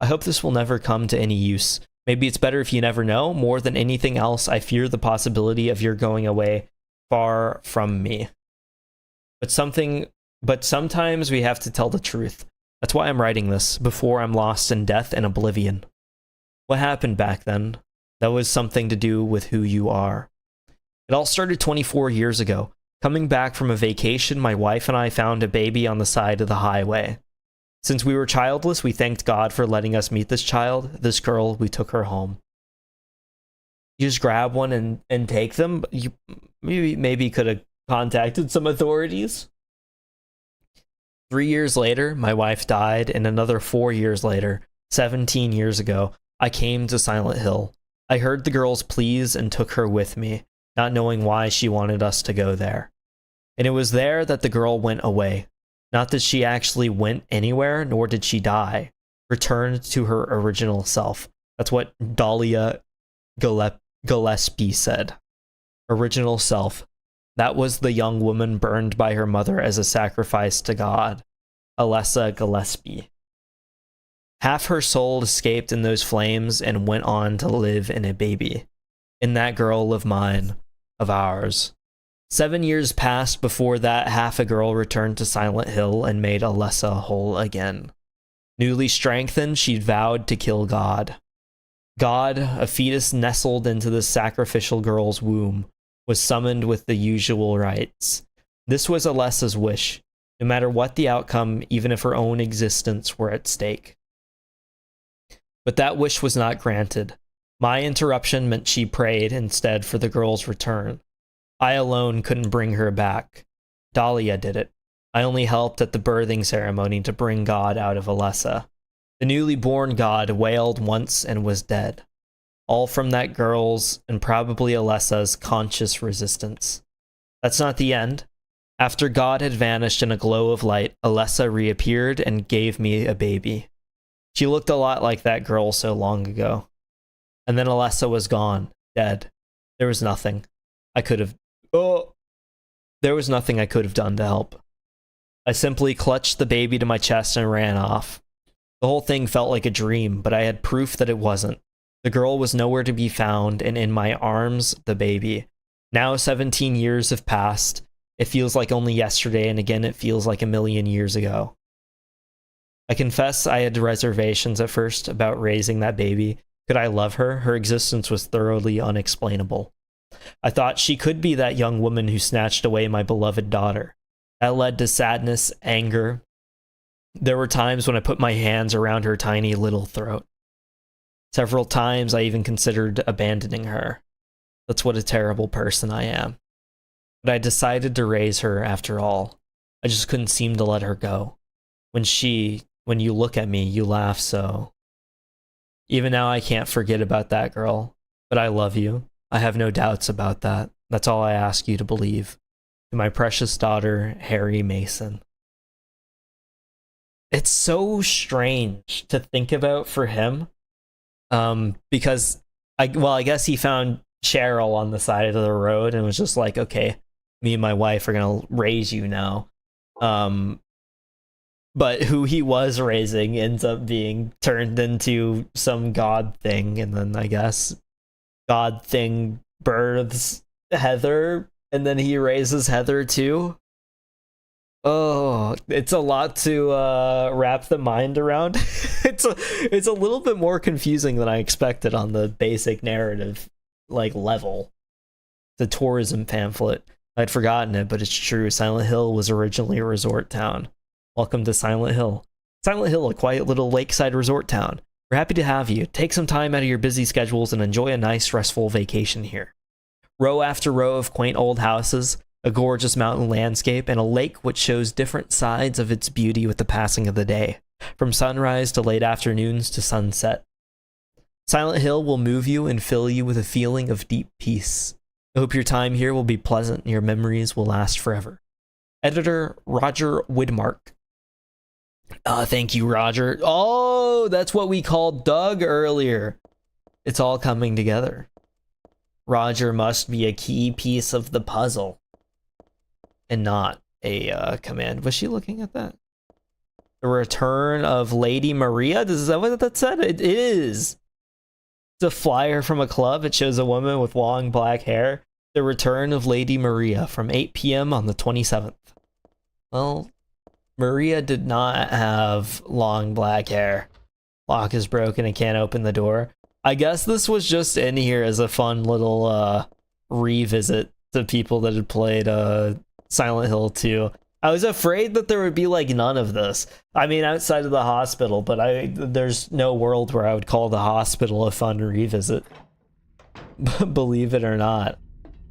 I hope this will never come to any use. Maybe it's better if you never know. More than anything else, I fear the possibility of your going away far from me. But sometimes we have to tell the truth. That's why I'm writing this, before I'm lost in death and oblivion. What happened back then? That was something to do with who you are. It all started 24 years ago. Coming back from a vacation, my wife and I found a baby on the side of the highway. Since we were childless, we thanked God for letting us meet this child. This girl, we took her home. You just grab one and take them? You maybe could have contacted some authorities. 3 years later, my wife died, and another 4 years later, 17 years ago, I came to Silent Hill. I heard the girl's pleas and took her with me, not knowing why she wanted us to go there. And it was there that the girl went away. Not that she actually went anywhere, nor did she die. Returned to her original self. That's what Dahlia Gillespie said. Original self. That was the young woman burned by her mother as a sacrifice to God. Alessa Gillespie. Half her soul escaped in those flames and went on to live in a baby. In that girl of mine, of ours. 7 years passed before that half a girl returned to Silent Hill and made Alessa whole again. Newly strengthened, she vowed to kill God. God, a fetus nestled into the sacrificial girl's womb, was summoned with the usual rites. This was Alessa's wish, no matter what the outcome, even if her own existence were at stake. But that wish was not granted. My interruption meant she prayed instead for the girl's return. I alone couldn't bring her back. Dahlia did it. I only helped at the birthing ceremony to bring God out of Alessa. The newly born God wailed once and was dead. All from that girl's, and probably Alessa's, conscious resistance. That's not the end. After God had vanished in a glow of light, Alessa reappeared and gave me a baby. She looked a lot like that girl so long ago. And then Alessa was gone, dead. There was nothing I could have... There was nothing I could have done to help. I simply clutched the baby to my chest and ran off. The whole thing felt like a dream, but I had proof that it wasn't. The girl was nowhere to be found, and in my arms, the baby. Now 17 years have passed. It feels like only yesterday, and again it feels like a million years ago. I confess I had reservations at first about raising that baby. Could I love her? Her existence was thoroughly unexplainable. I thought she could be that young woman who snatched away my beloved daughter. That led to sadness, anger. There were times when I put my hands around her tiny little throat. Several times I even considered abandoning her. That's what a terrible person I am. But I decided to raise her after all. I just couldn't seem to let her go. When you look at me, you laugh so. Even now I can't forget about that girl. But I love you. I have no doubts about that. That's all I ask you to believe. To my precious daughter, Harry Mason. It's so strange to think about for him. Because I guess he found Cheryl on the side of the road and was just like, okay, me and my wife are gonna raise you now. But who he was raising ends up being turned into some god thing, and then I guess god thing births Heather, and then he raises Heather too. Oh, it's a lot to wrap the mind around. It's a little bit more confusing than I expected on the basic narrative level. The tourism pamphlet. I'd forgotten it, but it's true. Silent Hill was originally a resort town. Welcome to Silent Hill. Silent Hill, a quiet little lakeside resort town. We're happy to have you. Take some time out of your busy schedules and enjoy a nice, restful vacation here. Row after row of quaint old houses, a gorgeous mountain landscape, and a lake which shows different sides of its beauty with the passing of the day, from sunrise to late afternoons to sunset. Silent Hill will move you and fill you with a feeling of deep peace. I hope your time here will be pleasant and your memories will last forever. Editor Roger Widmark. Thank you, Roger. Oh, that's what we called Doug earlier. It's all coming together. Roger must be a key piece of the puzzle. And not a command. Was she looking at that? The return of Lady Maria? Is that what that said? It is. It's a flyer from a club. It shows a woman with long black hair. The return of Lady Maria from 8 p.m. on the 27th. Well, Maria did not have long black hair. Lock is broken and can't open the door. I guess this was just in here as a fun little revisit to people that had played Silent Hill 2. I was afraid that there would be none of this. I mean, outside of the hospital, but there's no world where I would call the hospital a fun revisit. Believe it or not.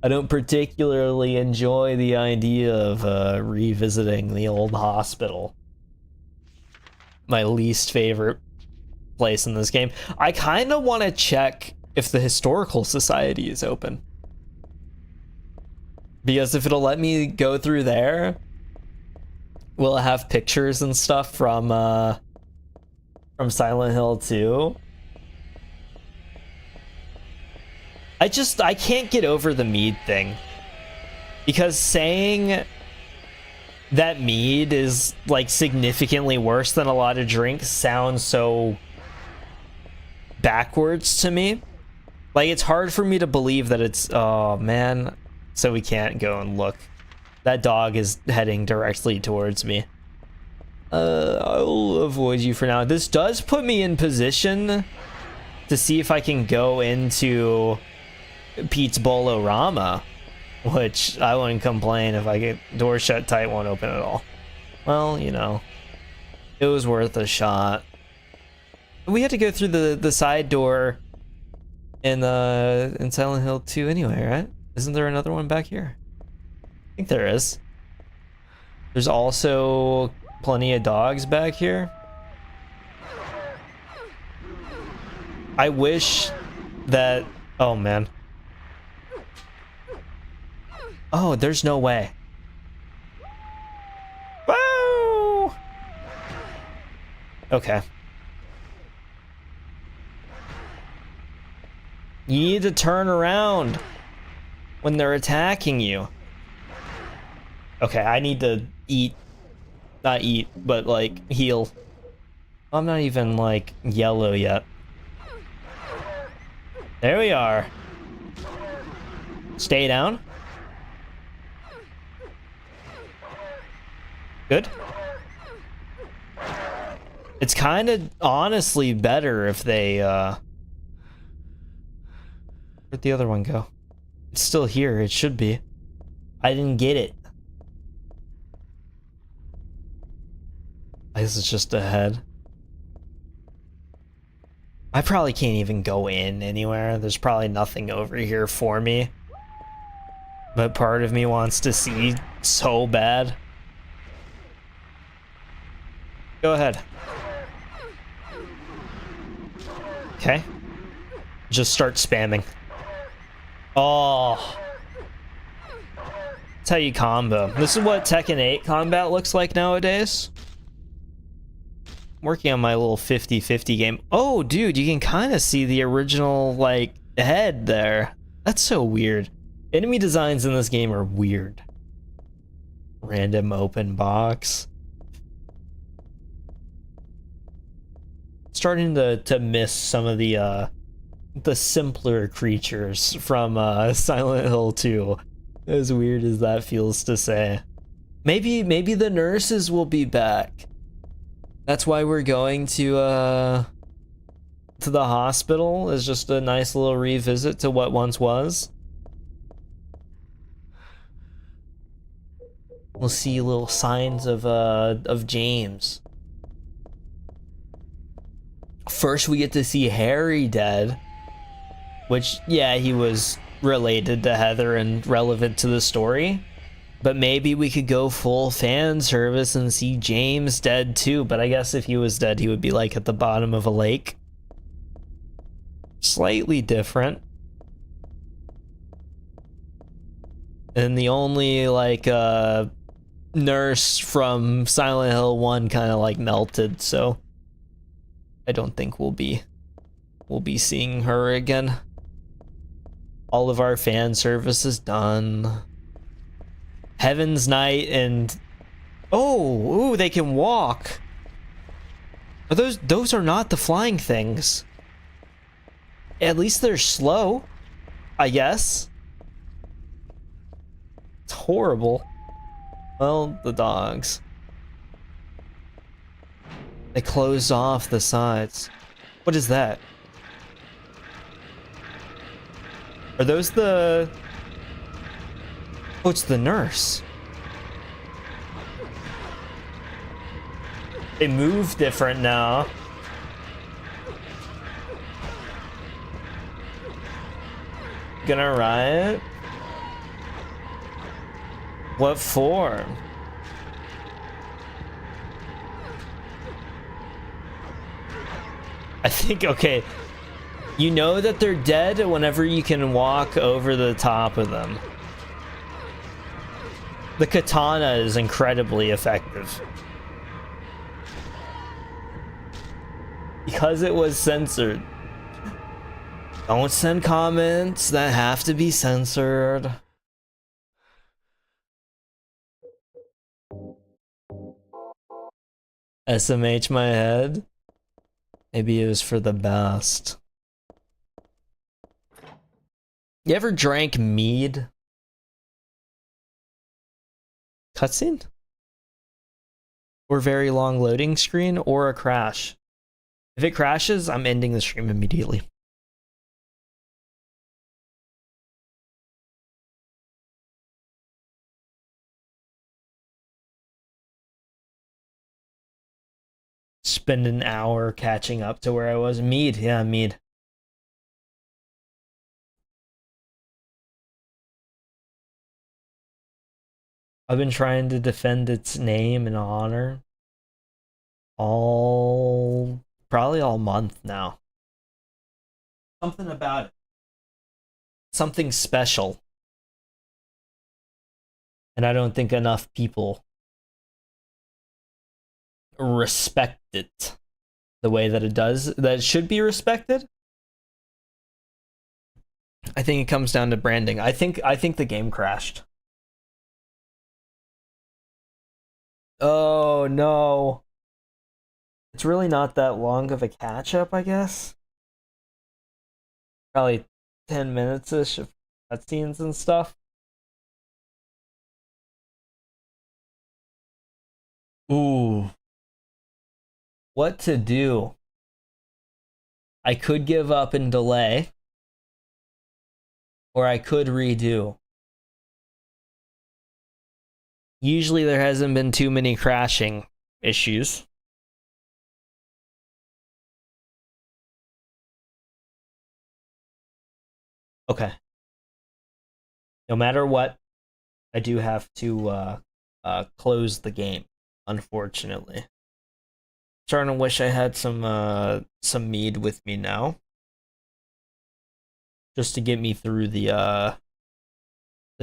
I don't particularly enjoy the idea of revisiting the old hospital. My least favorite place in this game. I kind of want to check if the Historical Society is open. Because if it'll let me go through there, will it have pictures and stuff from Silent Hill 2? I can't get over the mead thing. Because saying that mead is significantly worse than a lot of drinks sounds so backwards to me. It's hard for me to believe that it's, oh man. So we can't go and look. That dog is heading directly towards me. I'll avoid you for now. This does put me in position to see if I can go into Pete's Bolorama. which I wouldn't complain if I get door shut tight, won't open at all. Well, you know, it was worth a shot. We had to go through the side door in Silent Hill 2 anyway, right? Isn't there another one back here? I think there is. There's also plenty of dogs back here. I wish that... Oh, man. Oh, there's no way. Woo! Okay. You need to turn around when they're attacking you. Okay, I need to eat. Not eat, but like heal. I'm not even like yellow yet. There we are. Stay down. Good. It's kind of honestly better if they where'd the other one go? It's still here, it should be. I didn't get it. I guess it's just ahead. I probably can't even go in anywhere. There's probably nothing over here for me. But part of me wants to see so bad. Go ahead. Okay. Just start spamming. Oh. That's how you combo. This is what Tekken 8 combat looks like nowadays. Working on my little 50-50 game. Oh, dude, you can kind of see the original, like, head there. That's so weird. Enemy designs in this game are weird. Random open box. Starting to miss some of the simpler creatures from Silent Hill 2. As weird as that feels to say. Maybe the nurses will be back. That's why we're going to the hospital, is just a nice little revisit to what once was. We'll see little signs of James. First we get to see Harry dead, which, yeah, he was related to Heather and relevant to the story. But maybe we could go full fan service and see James dead too. But I guess if he was dead, he would be like at the bottom of a lake. Slightly different. And the only like nurse from Silent Hill 1 kind of like melted, so I don't think we'll be seeing her again. All of our fan service is done. Heaven's Knight and oh, ooh, they can walk. Are those are not the flying things. At least they're slow, I guess. It's horrible. Well, the dogs. They closed off the sides. What is that? Are those the... Oh, it's the nurse. They move different now. Gonna riot? What for? I think, okay, you know that they're dead whenever you can walk over the top of them. The katana is incredibly effective. Because it was censored. Don't send comments that have to be censored. SMH my head? Maybe it was for the best. You ever drank mead? Cutscene? Or very long loading screen, or a crash? If it crashes, I'm ending the stream immediately. spend an hour catching up to where I was. Mead, yeah, Mead. I've been trying to defend its name and honor probably all month now. Something about it. Something special. And I don't think enough people respect it the way that it does, that it should be respected. I think it comes down to branding. I think the game crashed. Oh no. It's really not that long of a catch up, I guess. Probably 10 minutes-ish of cutscenes and stuff. Ooh. What to do? I could give up and delay. Or I could redo. Usually there hasn't been too many crashing issues. Okay. No matter what, I do have to close the game, unfortunately. Starting to wish I had some mead with me now. Just to get me through the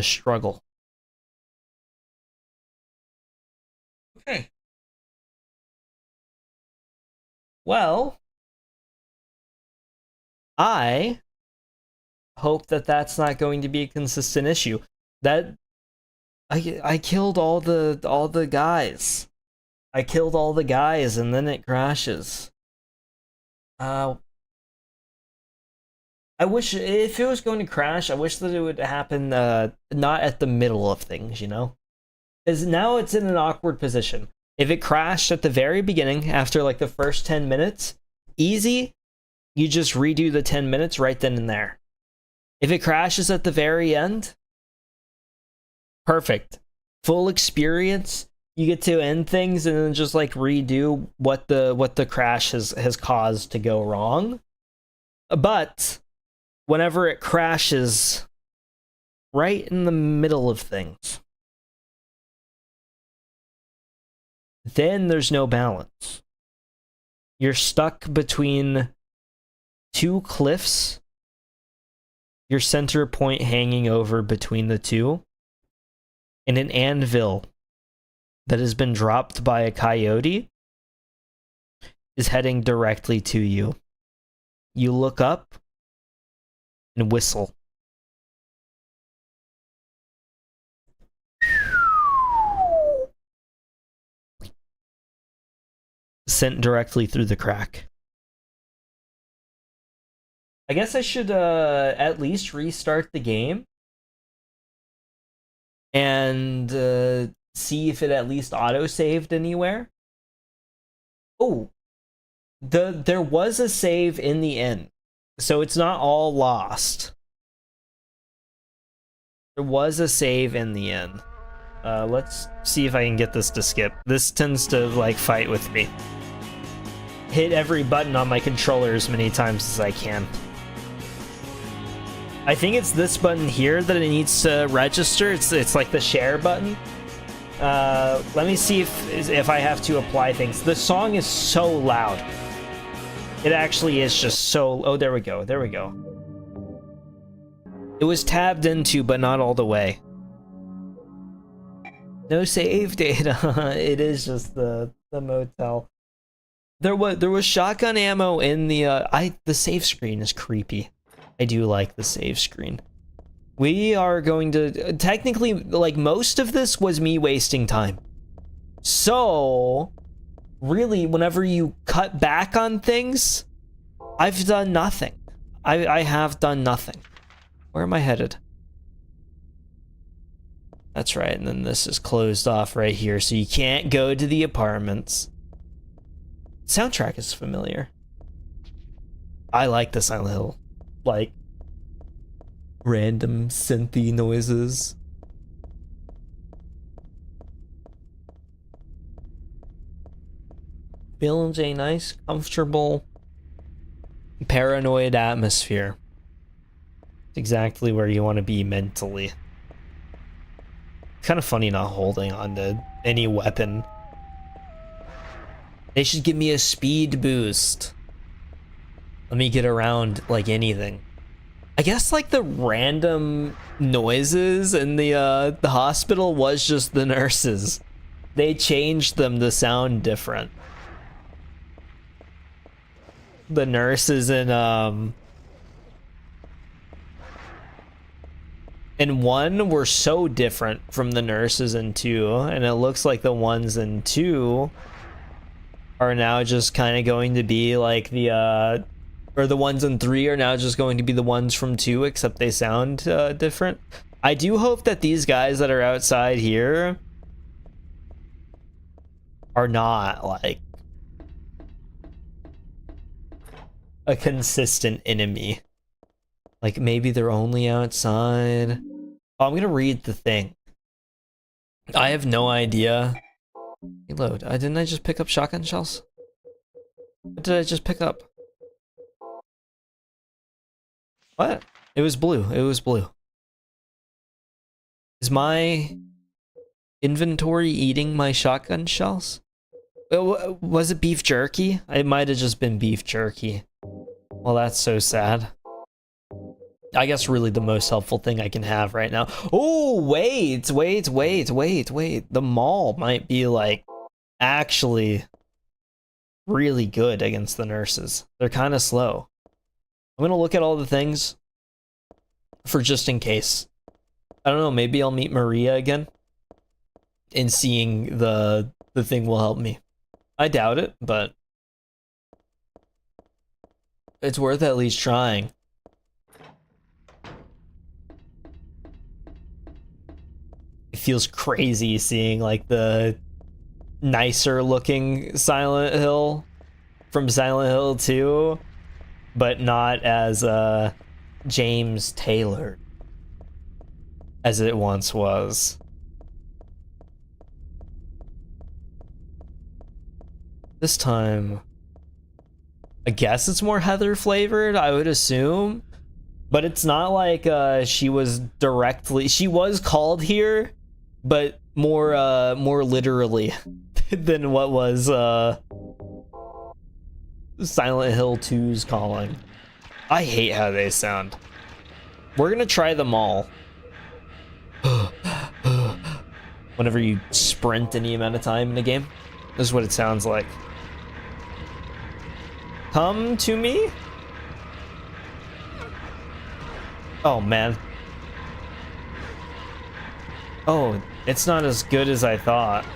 struggle. Okay. Well, I hope that that's not going to be a consistent issue. That I killed all the guys. I killed all the guys and then it crashes. I wish, if it was going to crash, I wish that it would happen not at the middle of things, you know? Because now it's in an awkward position. If it crashed at the very beginning, after like the first 10 minutes, easy, you just redo the 10 minutes right then and there. If it crashes at the very end, perfect. Full experience, you get to end things and then just like redo what the crash has caused to go wrong. But whenever it crashes right in the middle of things, then there's no balance. You're stuck between two cliffs, your center point hanging over between the two, and an anvil that has been dropped by a coyote is heading directly to you. You look up and whistle. Sent directly through the crack. I guess I should at least restart the game and see if it at least auto-saved anywhere. Oh, there was a save in the end, so it's not all lost. There was a save in the end. Let's see if I can get this to skip. This tends to like fight with me. Hit every button on my controller as many times as I can. I think it's this button here that it needs to register. It's like the share button. Let me see if I have to apply things. The song is so loud. It actually is just so... Oh, there we go. There we go. It was tabbed into, but not all the way. No save data. It is just the motel. There was shotgun ammo in the save screen is creepy. I do like the save screen. We are going to technically, like, most of this was me wasting time. So really, whenever you cut back on things, I've done nothing. I have done nothing. Where am I headed? That's right, and then this is closed off right here, so you can't go to the apartments. Soundtrack is familiar. I like the Silent Hill, like, random synthy noises. builds a nice, comfortable, paranoid atmosphere. It's exactly where you want to be mentally. It's kind of funny not holding on to any weapon. They should give me a speed boost. Let me get around like anything. I guess like the random noises in the hospital was just the nurses. They changed them to sound different. The nurses in 1 were so different from the nurses in 2, and it looks like the ones in 2 are now just kind of going to be like the or the ones in 3 are now just going to be the ones from 2, except they sound different. I do hope that these guys that are outside here are not like a consistent enemy. Like maybe they're only outside. Oh, I'm gonna read the thing. I have no idea. Reload. Didn't I just pick up shotgun shells? What did I just pick up? What? It was blue. It was blue. Is my inventory eating my shotgun shells? Was it beef jerky? It might have just been beef jerky. Well, that's so sad. I guess really the most helpful thing I can have right now. Oh, wait. The mall might be like actually really good against the nurses. They're kind of slow. I'm gonna look at all the things for just in case. I don't know, maybe I'll meet Maria again and seeing the thing will help me. I doubt it, but it's worth at least trying. It feels crazy seeing like the nicer looking Silent Hill from Silent Hill 2, but not as James Taylor as it once was. This time, I guess it's more Heather flavored, I would assume, but it's not like she was called here, but more literally than what was Silent Hill 2's calling. I hate how they sound. We're gonna try them all. Whenever you sprint any amount of time in a game, this is what it sounds like. Come to me? Oh, man. Oh, it's not as good as I thought.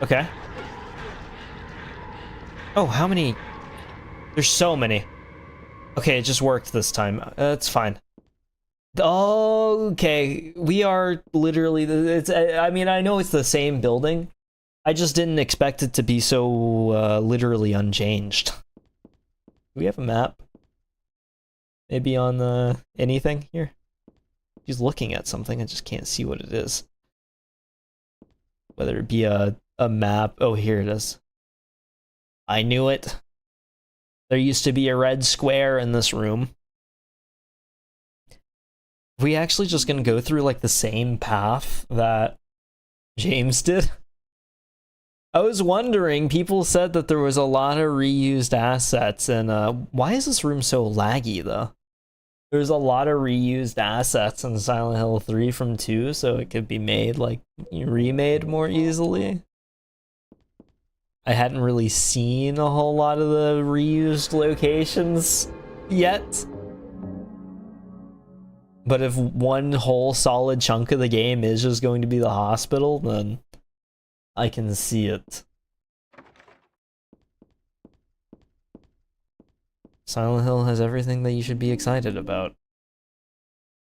Okay. Oh, how many? There's so many. Okay, it just worked this time. That's fine. Okay, we are literally... I mean, I know it's the same building. I just didn't expect it to be so literally unchanged. Do we have a map? Maybe on the anything here? He's looking at something, I just can't see what it is. Whether it be a map. Oh, here it is. I knew it. There used to be a red square in this room. Are we actually just gonna go through like the same path that James did? I was wondering, people said that there was a lot of reused assets, and why is this room so laggy though? There's a lot of reused assets in Silent Hill 3 from 2, so it could be made, like, remade more easily. I hadn't really seen a whole lot of the reused locations yet. But if one whole solid chunk of the game is just going to be the hospital, then I can see it. Silent Hill has everything that you should be excited about.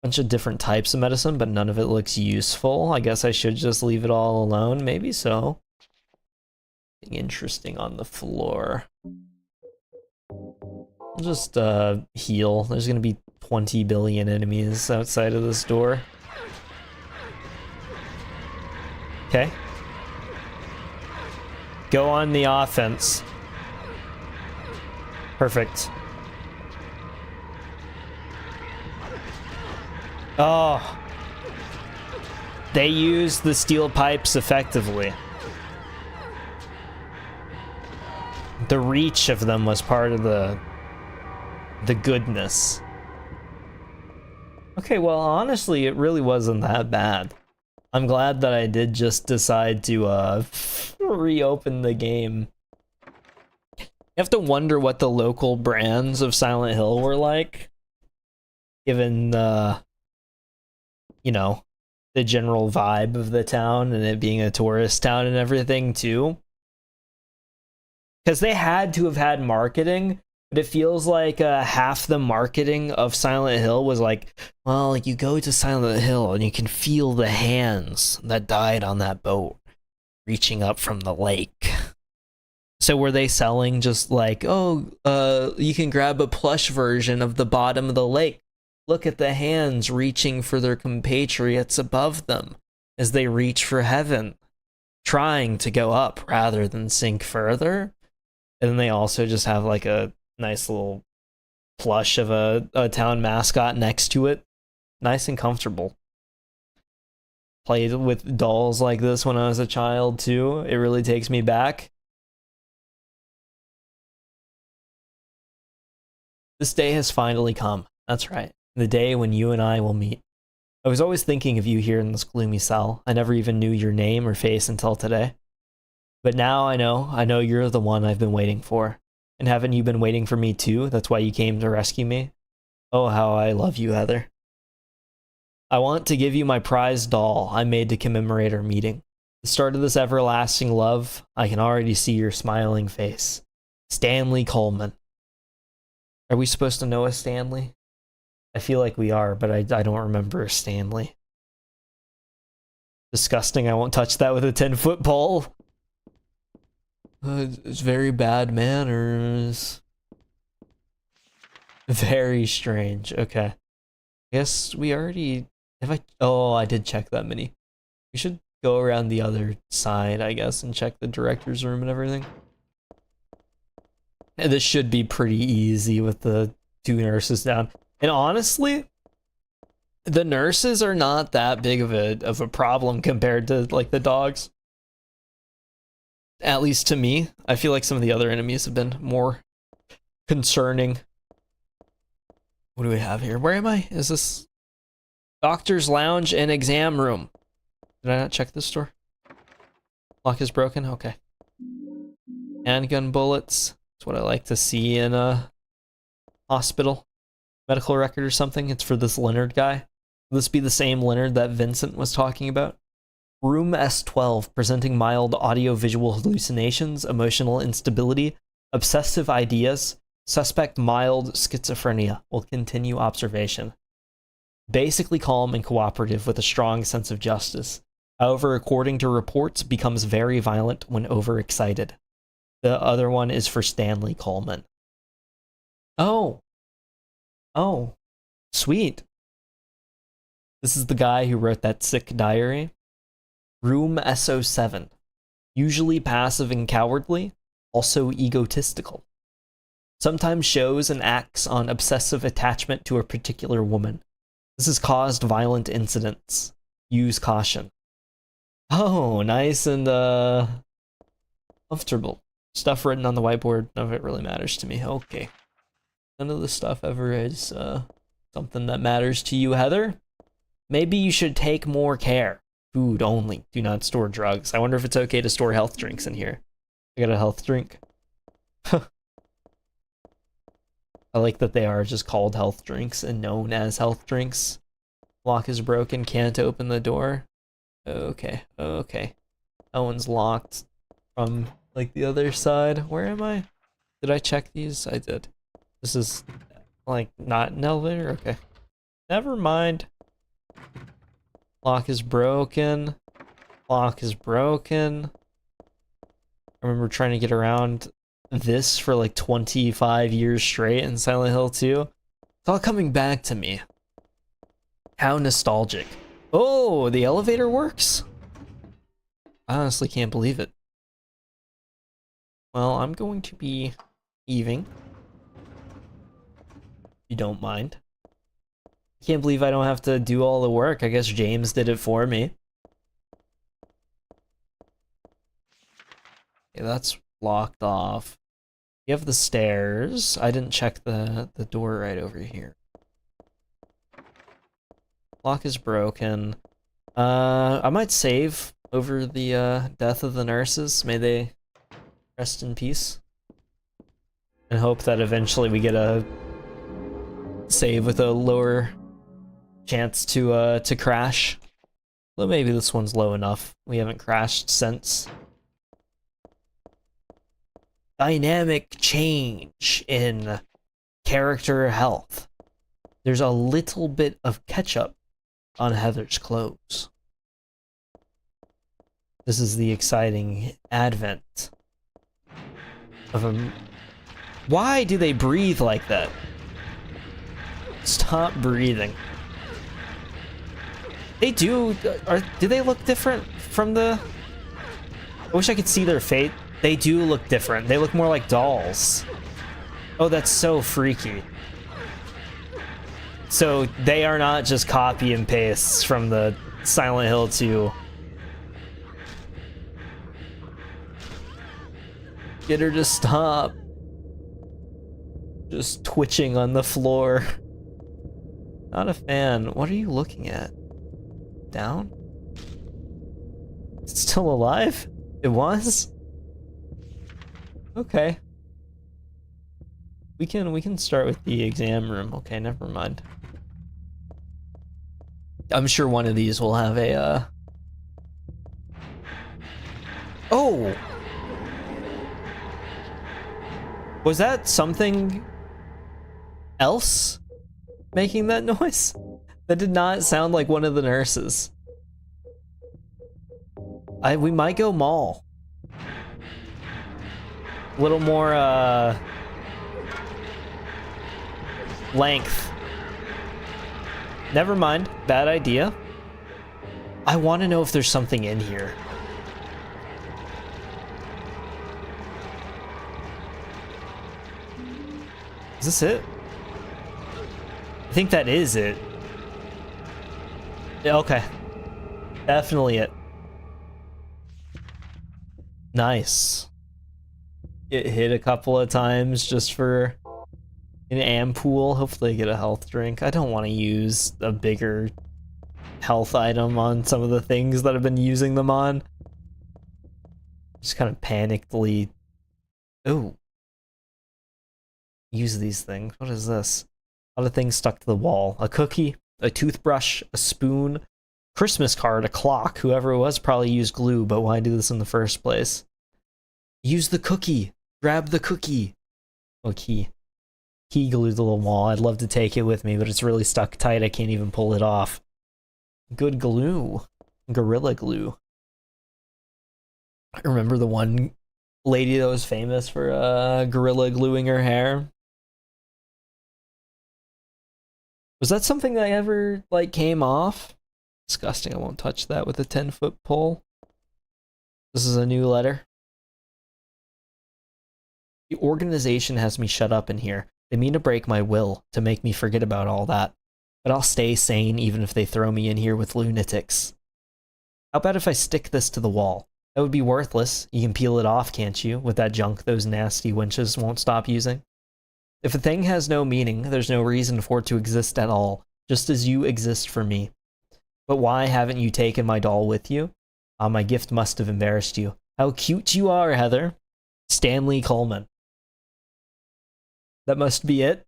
Bunch of different types of medicine, but none of it looks useful. I guess I should just leave it all alone. Maybe so. Something interesting on the floor. I'll just heal. There's gonna be 20 billion enemies outside of this door. Okay. Go on the offense. Perfect. Oh. They used the steel pipes effectively. The reach of them was part of the goodness. Okay, well, honestly, it really wasn't that bad. I'm glad that I did just decide to reopen the game. You have to wonder what the local brands of Silent Hill were like, given the, you know, the general vibe of the town and it being a tourist town and everything too. Because they had to have had marketing, but it feels like half the marketing of Silent Hill was like, well, you go to Silent Hill and you can feel the hands that died on that boat reaching up from the lake. So were they selling just like, oh, you can grab a plush version of the bottom of the lake. Look at the hands reaching for their compatriots above them as they reach for heaven, trying to go up rather than sink further. And then they also just have like a nice little plush of a town mascot next to it. Nice and comfortable. Played with dolls like this when I was a child too. It really takes me back. This day has finally come. That's right. The day when you and I will meet. I was always thinking of you here in this gloomy cell. I never even knew your name or face until today. But now I know you're the one I've been waiting for. And haven't you been waiting for me too? That's why you came to rescue me. Oh, how I love you, Heather. I want to give you my prized doll I made to commemorate our meeting. The start of this everlasting love, I can already see your smiling face. Stanley Coleman. Are we supposed to know a Stanley? I feel like we are, but I don't remember a Stanley. Disgusting, I won't touch that with a 10-foot pole. It's very bad manners. Very strange. Okay. I guess we already... Oh, I did check that mini. We should go around the other side, I guess, and check the director's room and everything. And this should be pretty easy with the 2 nurses down. And honestly, the nurses are not that big of a problem compared to like the dogs. At least to me. I feel like some of the other enemies have been more concerning. What do we have here? Where am I? Is this doctor's lounge and exam room? Did I not check this door? Lock is broken? Okay. Handgun bullets. That's what I like to see in a hospital. Medical record or something. It's for this Leonard guy. Will this be the same Leonard that Vincent was talking about? Room S12, presenting mild audio-visual hallucinations, emotional instability, obsessive ideas, suspect mild schizophrenia. Will continue observation. Basically calm and cooperative with a strong sense of justice. However, according to reports, becomes very violent when overexcited. The other one is for Stanley Coleman. Oh. Oh. Sweet. This is the guy who wrote that sick diary. Room SO7. Usually passive and cowardly, also egotistical. Sometimes shows and acts on obsessive attachment to a particular woman. This has caused violent incidents. Use caution. Oh, nice and comfortable. Stuff written on the whiteboard, none of it really matters to me. Okay. None of this stuff ever is something that matters to you, Heather. Maybe you should take more care. Food only. Do not store drugs. I wonder if it's okay to store health drinks in here. I got a health drink. I like that they are just called health drinks and known as health drinks. Lock is broken. Can't open the door. Okay. Okay. That one's locked from like the other side. Where am I? Did I check these? I did. This is like not an elevator? Okay. Never mind. Lock is broken. Lock is broken. I remember trying to get around this for like 25 years straight in Silent Hill 2. It's all coming back to me. How nostalgic. Oh, the elevator works? I honestly can't believe it. Well, I'm going to be leaving. If you don't mind. Can't believe I don't have to do all the work. I guess James did it for me. Okay, that's locked off. You have the stairs. I didn't check the door right over here. Lock is broken. I might save over the death of the nurses. May they rest in peace. And hope that eventually we get a save with a lower chance to crash. Well, maybe this one's low enough. We haven't crashed since. Dynamic change in character health. There's a little bit of ketchup on Heather's clothes. This is the exciting advent of a... Why do they breathe like that? Stop breathing. They do... do they look different from the... I wish I could see their fate. They do look different. They look more like dolls. Oh, that's so freaky. So they are not just copy and pastes from the Silent Hill 2. Get her to stop. Just twitching on the floor. Not a fan. What are you looking at? Down? It's still alive? It was? Okay. We can start with the exam room. Okay, never mind. I'm sure one of these will have a Oh! Was that something else making that noise? That did not sound like one of the nurses. We might go mall. A little more length. Never mind. Bad idea. I want to know if there's something in here. Is this it? I think that is it. Yeah, okay. Definitely it. Nice. Get hit a couple of times just for an ampoule. Hopefully I get a health drink. I don't want to use a bigger health item on some of the things that I've been using them on. Just kind of panickedly... Oh. Use these things. What is this? A lot of things stuck to the wall. A cookie, a toothbrush, a spoon, Christmas card, a clock. Whoever it was probably used glue, but why do this in the first place? Use the cookie. Grab the cookie. Oh, key. Key glued to the wall. I'd love to take it with me, but it's really stuck tight. I can't even pull it off. Good glue. Gorilla glue. I remember the one lady that was famous for gorilla gluing her hair. Was that something that ever, like, came off? Disgusting. I won't touch that with a 10-foot pole. This is a new letter. The organization has me shut up in here. They mean to break my will, to make me forget about all that. But I'll stay sane even if they throw me in here with lunatics. How about if I stick this to the wall? That would be worthless. You can peel it off, can't you, with that junk those nasty wenches won't stop using? If a thing has no meaning, there's no reason for it to exist at all, just as you exist for me. But why haven't you taken my doll with you? Ah, my gift must have embarrassed you. How cute you are, Heather. Stanley Coleman. That must be it.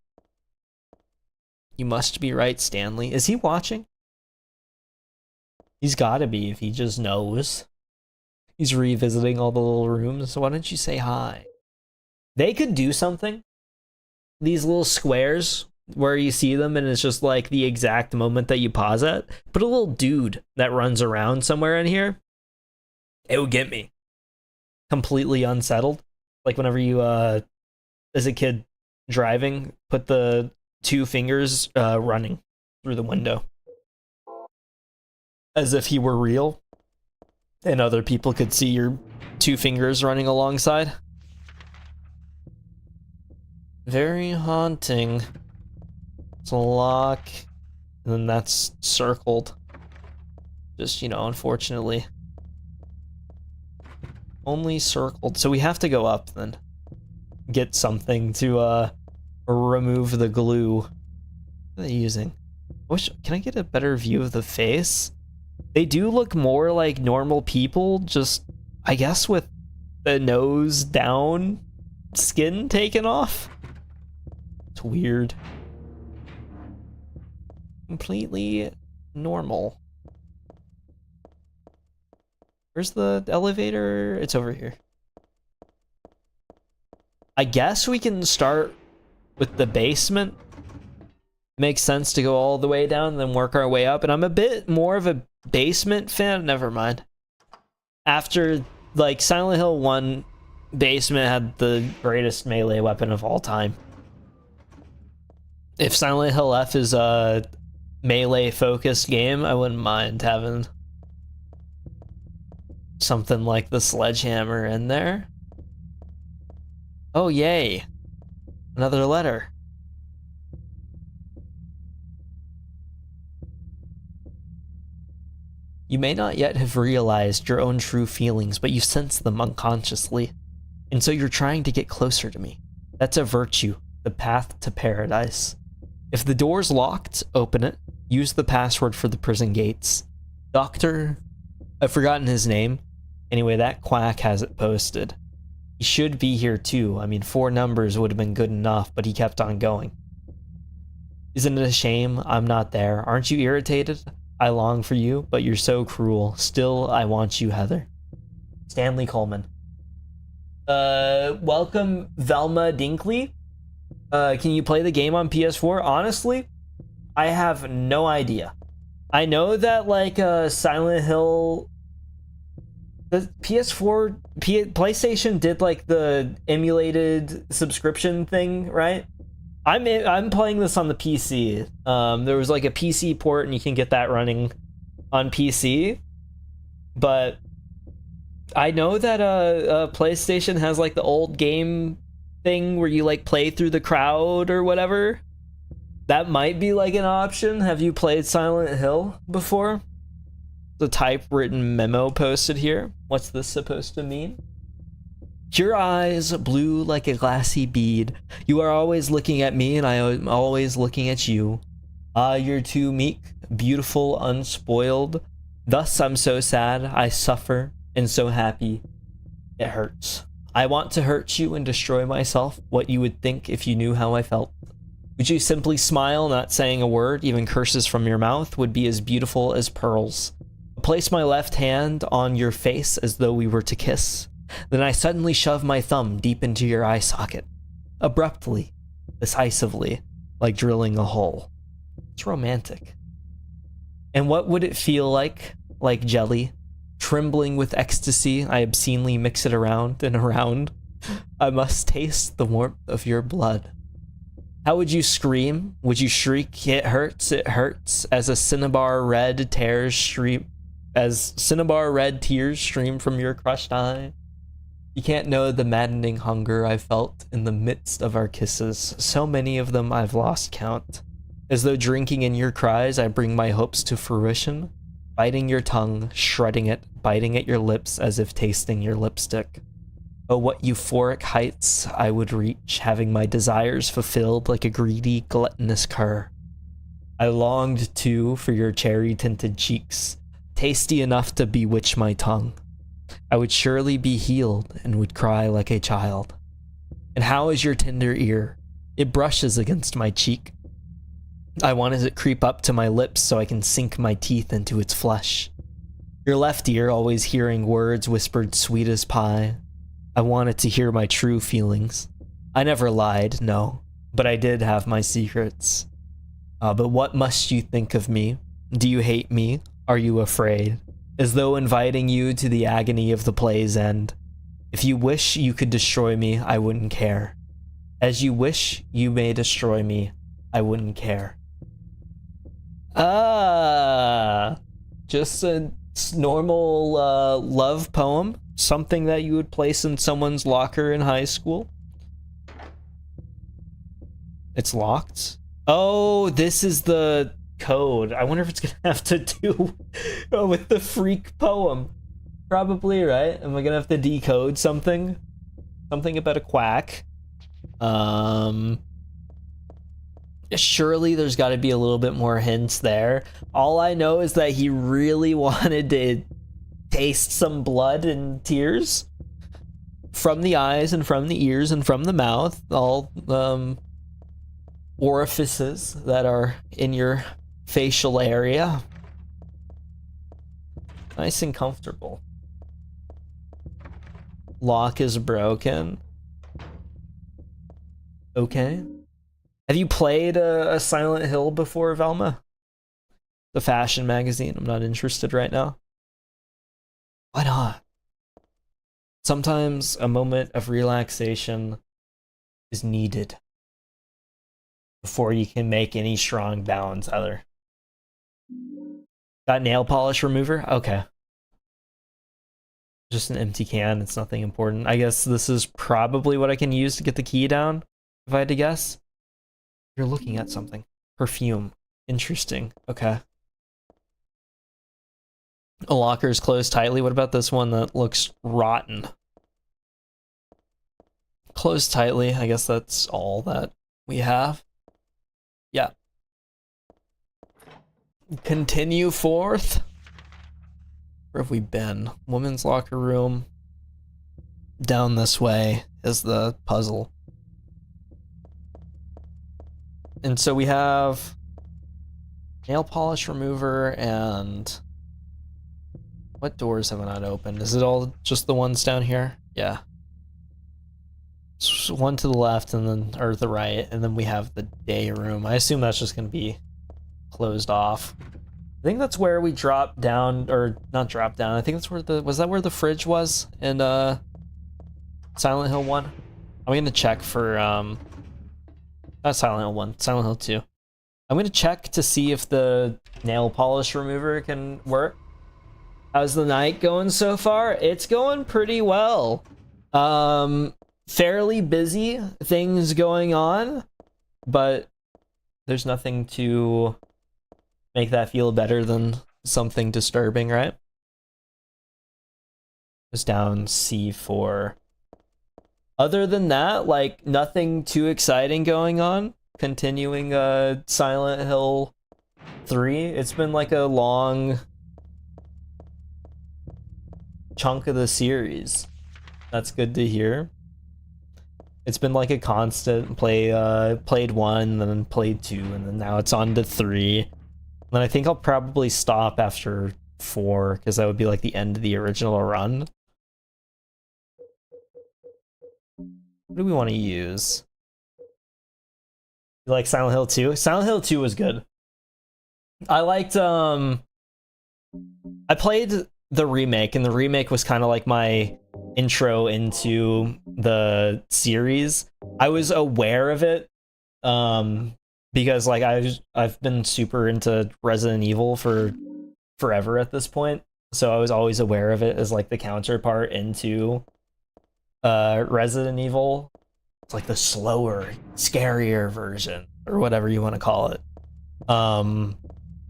You must be right, Stanley. Is he watching? He's gotta be if he just knows. He's revisiting all the little rooms. So why don't you say hi? They could do something. These little squares where you see them and it's just like the exact moment that you pause at. Put a little dude that runs around somewhere in here. It would get me. Completely unsettled. Like whenever you, as a kid driving, put the two fingers running through the window. As if he were real. And other people could see your two fingers running alongside. Very haunting. It's a lock. And then that's circled. Just, you know, unfortunately. Only circled. So we have to go up then. Get something to, remove the glue. What are they using? Can I get a better view of the face? They do look more like normal people, just, I guess, with the nose down, skin taken off. It's weird. Completely normal. Where's the elevator? It's over here. I guess we can start with the basement. Makes sense to go all the way down and then work our way up. And I'm a bit more of a basement fan. Never mind. After, like, Silent Hill 1, basement had the greatest melee weapon of all time. If Silent Hill F is a melee-focused game, I wouldn't mind having something like the sledgehammer in there. Oh, yay. Another letter. You may not yet have realized your own true feelings, but you sense them unconsciously. And so you're trying to get closer to me. That's a virtue, the path to paradise. If the door's locked, open it. Use the password for the prison gates. Doctor... I've forgotten his name. Anyway, that quack has it posted. He should be here too. I mean, 4 numbers would have been good enough, but he kept on going. Isn't it a shame I'm not there? Aren't you irritated? I long for you, but you're so cruel. Still, I want you, Heather. Stanley Coleman. Welcome, Velma Dinkley. Can you play the game on PS4? Honestly, I have no idea. I know that, like, Silent Hill... The PS4... PlayStation did, like, the emulated subscription thing, right? I'm playing this on the PC. There was like a PC port and you can get that running on PC. But I know that PlayStation has like the old game thing where you like play through the crowd or whatever. That might be like an option. Have you played Silent Hill before? The typewritten memo posted here. What's this supposed to mean? Your eyes, blue like a glassy bead. You are always looking at me, and I am always looking at you. Ah, you're too meek, beautiful, unspoiled. Thus I'm so sad, I suffer, and so happy. It hurts. I want to hurt you and destroy myself, what you would think if you knew how I felt. Would you simply smile, not saying a word, even curses from your mouth would be as beautiful as pearls. Place my left hand on your face as though we were to kiss. Then I suddenly shove my thumb deep into your eye socket. Abruptly, decisively, like drilling a hole. It's romantic. And what would it feel like? Like jelly? Trembling with ecstasy, I obscenely mix it around and around. I must taste the warmth of your blood. How would you scream? Would you shriek, it hurts, as a cinnabar red tears stream from your crushed eye? You can't know the maddening hunger I felt in the midst of our kisses. So many of them I've lost count. As though drinking in your cries, I bring my hopes to fruition. Biting your tongue, shredding it, biting at your lips as if tasting your lipstick. Oh, what euphoric heights I would reach, having my desires fulfilled like a greedy, gluttonous cur. I longed, too, for your cherry-tinted cheeks, tasty enough to bewitch my tongue. I would surely be healed and would cry like a child. And how is your tender ear? It brushes against my cheek. I want it to creep up to my lips so I can sink my teeth into its flesh. Your left ear always hearing words whispered sweet as pie. I wanted to hear my true feelings. I never lied, no, but I did have my secrets. But what must you think of me? Do you hate me? Are you afraid? As though inviting you to the agony of the play's end. If you wish you could destroy me, I wouldn't care. As you wish you may destroy me, I wouldn't care. Just a normal love poem. Something that you would place in someone's locker in high school. It's locked. Oh, this is the code. I wonder if it's gonna have to do with the freak poem. Probably, right? Am I gonna have to decode something? Something about a quack. Surely there's got to be a little bit more hints there. All I know is that he really wanted to taste some blood and tears from the eyes and from the ears and from the mouth, all orifices that are in your facial area. Nice and comfortable. Lock is broken. Okay. Have you played a Silent Hill before, Velma? The fashion magazine. I'm not interested right now. Why not? Sometimes a moment of relaxation is needed before you can make any strong balance either. Got nail polish remover? Okay. Just an empty can. It's nothing important. I guess this is probably what I can use to get the key down, if I had to guess. You're looking at something. Perfume. Interesting. Okay. A locker is closed tightly. What about this one that looks rotten? Closed tightly. I guess that's all that we have. Yeah. Continue forth. Where have we been? Women's locker room. Down this way is the puzzle. And so we have nail polish remover and what doors have I not opened? Is it all just the ones down here? Yeah. It's one to the left and then, or the right, and then we have the day room. I assume that's just going to be closed off. I think that's where we dropped down, or not dropped down. I think that's where was that where the fridge was in Silent Hill 1? I'm going to check for not Silent Hill 1, Silent Hill 2. I'm going to check to see if the nail polish remover can work. How's the night going so far? It's going pretty well. Fairly busy things going on, but there's nothing to make that feel better than something disturbing, right? Just down C4. Other than that, like, nothing too exciting going on. Continuing Silent Hill 3. It's been like a long chunk of the series. That's good to hear. It's been like a constant played 1, then played 2, and then now it's on to 3. And then I think I'll probably stop after 4, because that would be like the end of the original run. What do we want to use? You like Silent Hill 2? Silent Hill 2 was good. I liked, I played the remake, and the remake was kind of like my intro into the series. I was aware of it, because like I've been super into Resident Evil for forever at this point, so I was always aware of it as like the counterpart into Resident Evil. It's like the slower, scarier version, or whatever you want to call it.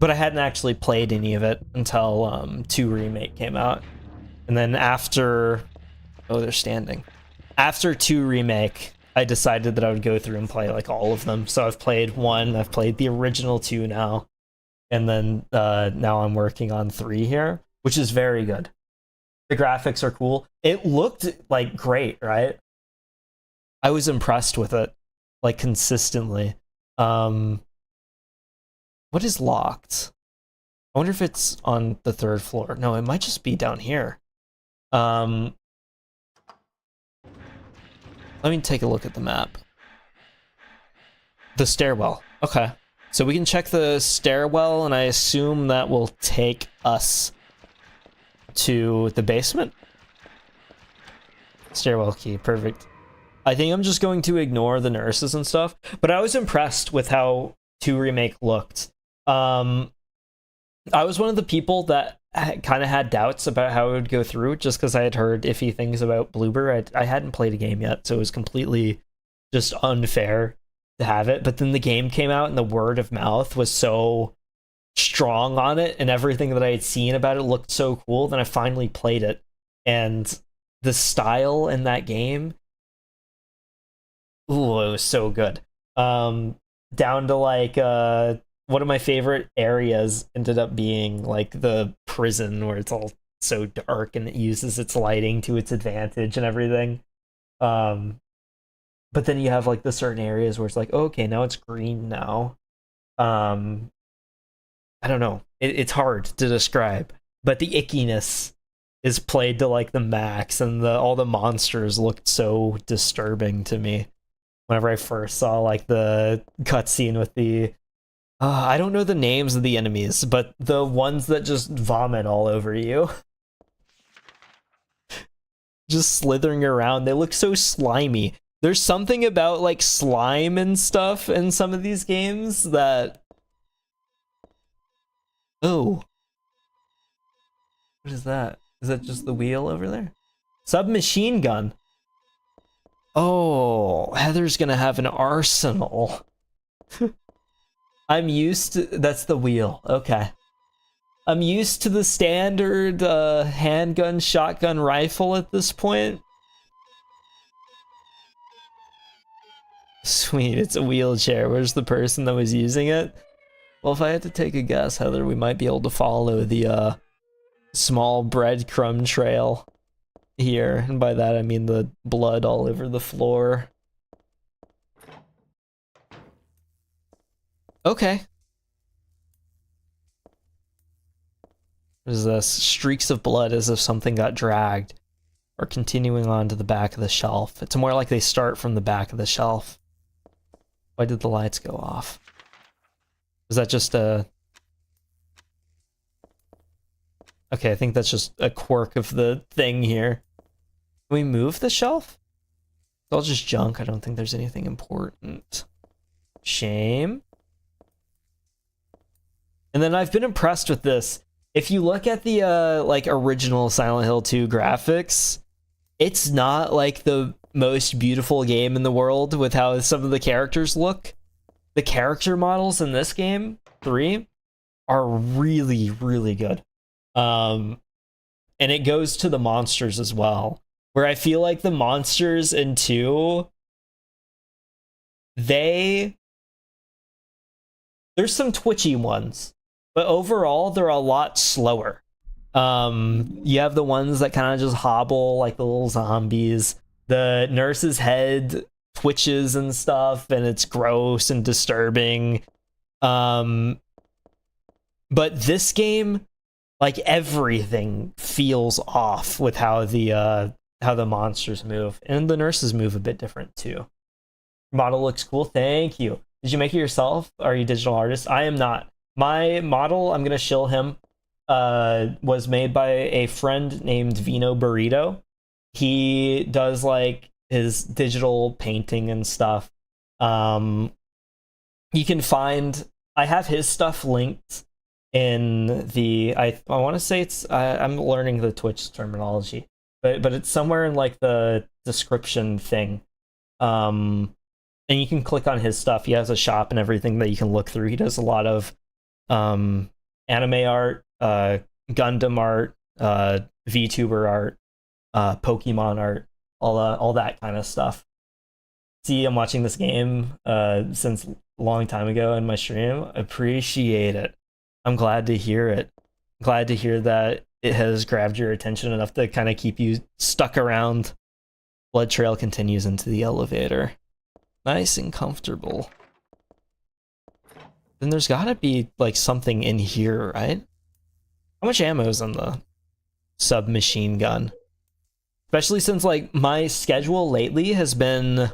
But I hadn't actually played any of it until 2 Remake came out. And then after... Oh, they're standing. After 2 Remake, I decided that I would go through and play like all of them. So I've played 1, I've played the original 2 now. And then now I'm working on 3 here, which is very good. The graphics are cool. It looked like great, right? I was impressed with it, like consistently. What is locked? I wonder if it's on the 3rd floor. No, it might just be down here. Let me take a look at the map. The stairwell. Okay. So we can check the stairwell, and I assume that will take us to the basement. Stairwell key. Perfect. I think I'm just going to ignore the nurses and stuff, but I was impressed with how 2 Remake looked. I was one of the people that kind of had doubts about how it would go through, just because I had heard iffy things about Bloober. I hadn't played a game yet, so it was completely just unfair to have it, but then the game came out and the word of mouth was so strong on it, and everything that I had seen about it looked so cool. Then I finally played it, and the style in that game, ooh, it was so good. Down to like one of my favorite areas ended up being like the prison, where it's all so dark and it uses its lighting to its advantage and everything. But then you have like the certain areas where it's like, oh, okay, now it's green now. I don't know. It's hard to describe, but the ickiness is played to like the max, and all the monsters looked so disturbing to me whenever I first saw like the cutscene with the I don't know the names of the enemies, but the ones that just vomit all over you. Just slithering around. They look so slimy. There's something about like slime and stuff in some of these games that... Oh. What is that? Is that just the wheel over there? Submachine gun. Oh, Heather's gonna have an arsenal. I'm used to... That's the wheel. Okay. I'm used to the standard handgun, shotgun, rifle at this point. Sweet, it's a wheelchair. Where's the person that was using it? Well, if I had to take a guess, Heather, we might be able to follow the small breadcrumb trail here. And by that, I mean the blood all over the floor. Okay. What is this? Streaks of blood as if something got dragged. Or continuing on to the back of the shelf. It's more like they start from the back of the shelf. Why did the lights go off? Was that just a... Okay, I think that's just a quirk of the thing here. Can we move the shelf? It's all just junk. I don't think there's anything important. Shame. And then I've been impressed with this. If you look at the like original Silent Hill 2 graphics, it's not like the most beautiful game in the world with how some of the characters look. The character models in this game, 3, are really, really good. And it goes to the monsters as well, where I feel like the monsters in 2, there's some twitchy ones, but overall they're a lot slower. You have the ones that kind of just hobble like the little zombies. The nurse's head twitches and stuff, and it's gross and disturbing. But this game, like, everything feels off with how the monsters move, and the nurses move a bit different too. Model looks cool. Thank you. Did you make it yourself? Are you a digital artist? I am not. My model, I'm gonna shill him, was made by a friend named Vino Burrito. He does like his digital painting and stuff. You can find, I have his stuff linked in the, I want to say it's, I'm learning the Twitch terminology, but it's somewhere in like the description thing. And you can click on his stuff. He has a shop and everything that you can look through. He does a lot of anime art, Gundam art, VTuber art, Pokemon art, all that kind of stuff. See, I'm watching this game since a long time ago in my stream. Appreciate it. I'm glad to hear it. Glad to hear that it has grabbed your attention enough to kind of keep you stuck around. Blood trail continues into the elevator. Nice and comfortable. Then there's gotta be like something in here, right? How much ammo is on the submachine gun? Especially since like my schedule lately has been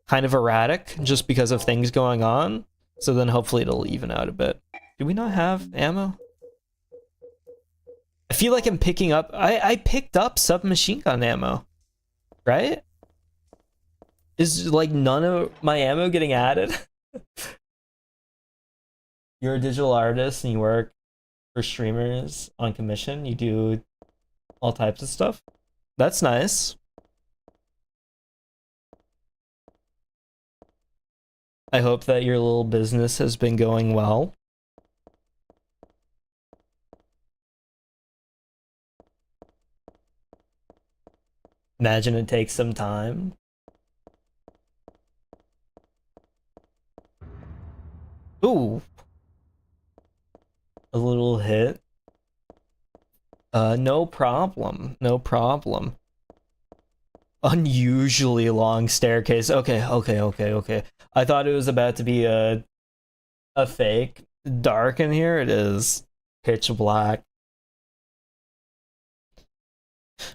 kind of erratic just because of things going on. So then hopefully it'll even out a bit. Do we not have ammo? I feel like I'm picking up... I picked up submachine gun ammo. Right? Is like none of my ammo getting added? You're a digital artist and you work for streamers on commission. You do all types of stuff. That's nice. I hope that your little business has been going well. Imagine it takes some time. Ooh. A little hit. No problem. No problem. Unusually long staircase. Okay. I thought it was about to be a fake. Dark in here. It is pitch black.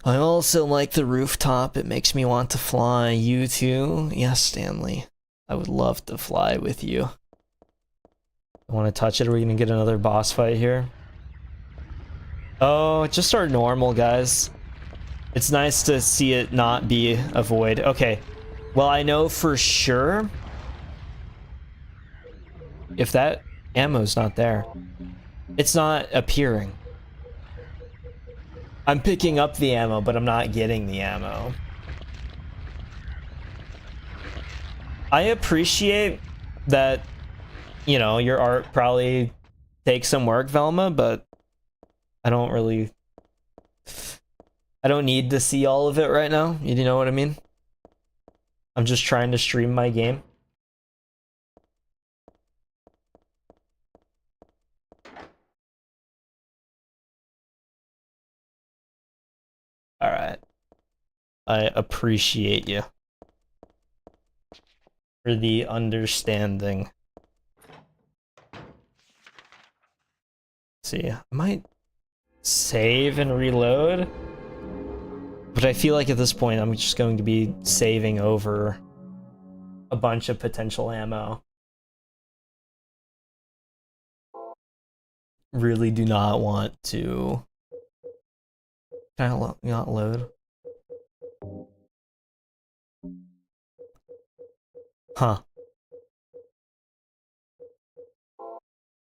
I also like the rooftop. It makes me want to fly. You too? Yes, Stanley. I would love to fly with you. I want to touch it. Are we gonna get another boss fight here? Oh, just our normal guys. It's nice to see it not be a void. Okay. Well, I know for sure if that ammo's not there, it's not appearing. I'm picking up the ammo, but I'm not getting the ammo. I appreciate that, you know, your art probably takes some work, Velma, but I don't need to see all of it right now. You know what I mean? I'm just trying to stream my game. All right. I appreciate you for the understanding. Let's see, I might save and reload, but I feel like at this point I'm just going to be saving over a bunch of potential ammo. Really do not want to. Can I not load? Huh.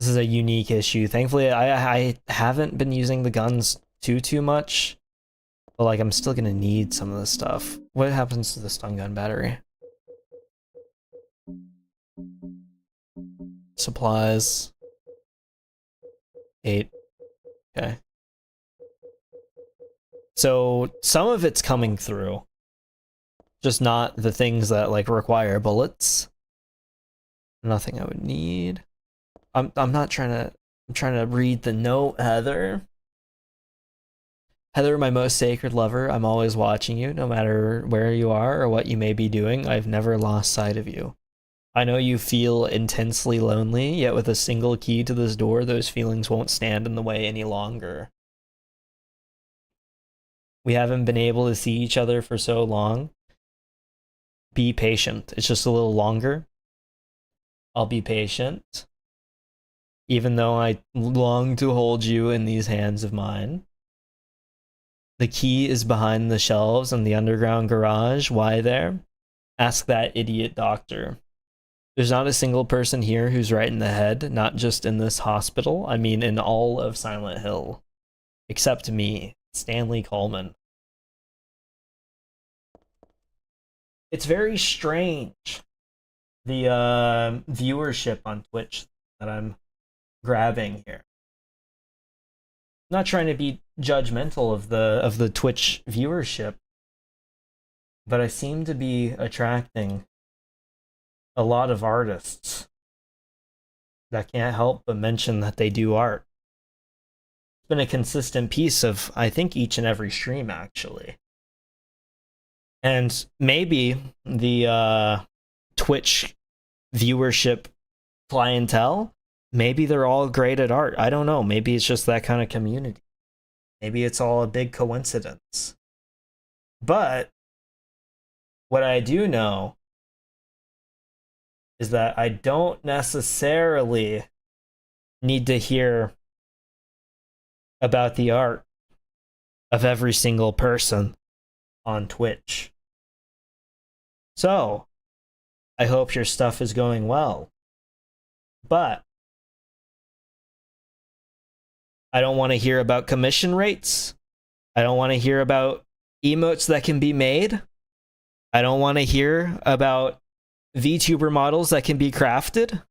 This is a unique issue. Thankfully, I haven't been using the guns too much. But, like, I'm still gonna need some of this stuff. What happens to the stun gun battery? Supplies. 8. Okay. So, some of it's coming through. Just not the things that, like, require bullets. Nothing I would need. I'm trying to read the note, Heather. Heather, my most sacred lover, I'm always watching you, no matter where you are or what you may be doing. I've never lost sight of you. I know you feel intensely lonely, yet with a single key to this door, those feelings won't stand in the way any longer. We haven't been able to see each other for so long. Be patient. It's just a little longer. I'll be patient. Even though I long to hold you in these hands of mine. The key is behind the shelves in the underground garage. Why there? Ask that idiot doctor. There's not a single person here who's right in the head, not just in this hospital. I mean, in all of Silent Hill. Except me, Stanley Coleman. It's very strange, the viewership on Twitch that I'm grabbing here. I'm not trying to be judgmental of the Twitch viewership, but I seem to be attracting a lot of artists that can't help but mention that they do art. It's been a consistent piece of, I think, each and every stream, actually. And maybe the Twitch viewership clientele, maybe they're all great at art. I don't know. Maybe it's just that kind of community. Maybe it's all a big coincidence. But what I do know is that I don't necessarily need to hear about the art of every single person on Twitch. So, I hope your stuff is going well. But I don't want to hear about commission rates. I don't want to hear about emotes that can be made. I don't want to hear about VTuber models that can be crafted,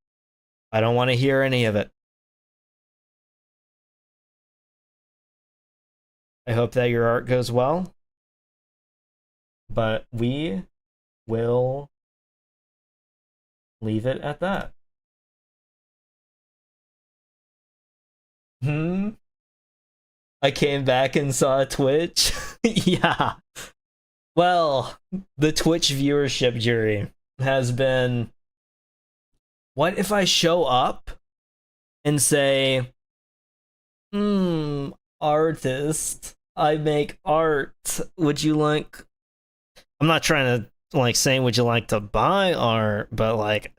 I don't want to hear any of it. I hope that your art goes well, but we will leave it at that. I came back and saw Twitch. Yeah. Well, the Twitch viewership jury has been, what if I show up and say, artist, I make art. Would you like, I'm not trying to like saying would you like to buy art, but like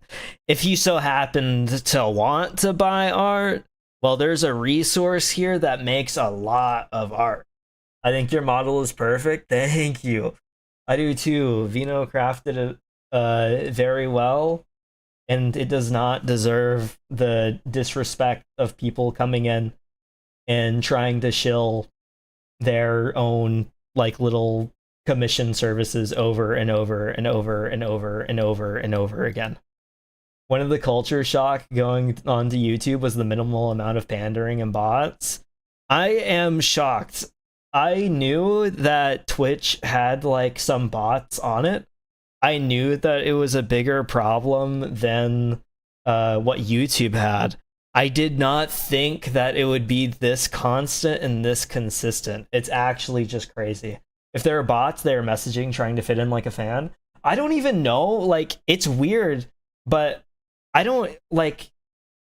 if you so happened to want to buy art, well, there's a resource here that makes a lot of art. I think your model is perfect. Thank you. I do too. Vino crafted it very well, and it does not deserve the disrespect of people coming in and trying to shill their own like little commission services over and over and over and over and over and over again. One of the culture shock going onto YouTube was the minimal amount of pandering and bots. I am shocked. I knew that Twitch had like some bots on it. I knew that it was a bigger problem than what YouTube had. I did not think that it would be this constant and this consistent. It's actually just crazy. If there are bots, they're messaging trying to fit in like a fan. I don't even know. Like, it's weird, but I don't like.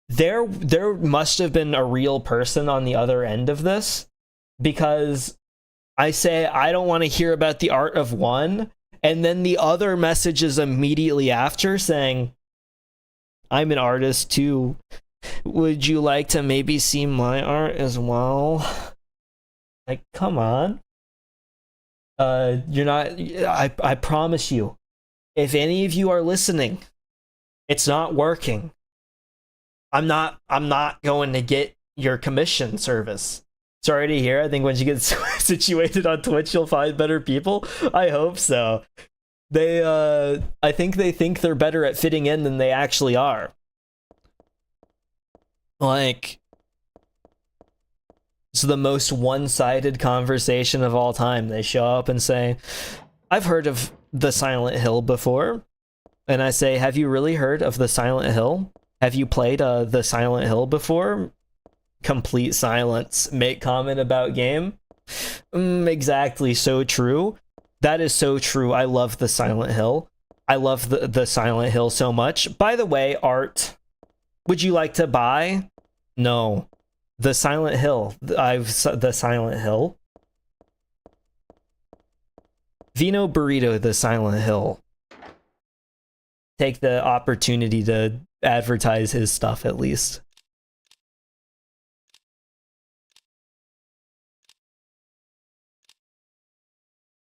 There must have been a real person on the other end of this, because I say I don't want to hear about the art of one, and then the other messages immediately after saying, I'm an artist too. Would you like to maybe see my art as well? Like, come on. You're not, I promise you, if any of you are listening, it's not working. I'm not going to get your commission service. Sorry to hear. I think once you get situated on Twitch, you'll find better people. I hope so. I think they think they're better at fitting in than they actually are. Like, it's the most one-sided conversation of all time. They show up and say, I've heard of the Silent Hill before. And I say, have you really heard of the Silent Hill? Have you played the Silent Hill before? Complete silence. Make comment about game. Exactly, so true. That is so true. I love the Silent Hill. I love the Silent Hill so much. By the way, art. Would you like to buy? No. The Silent Hill. The Silent Hill. Vino Burrito, the Silent Hill. Take the opportunity to advertise his stuff at least.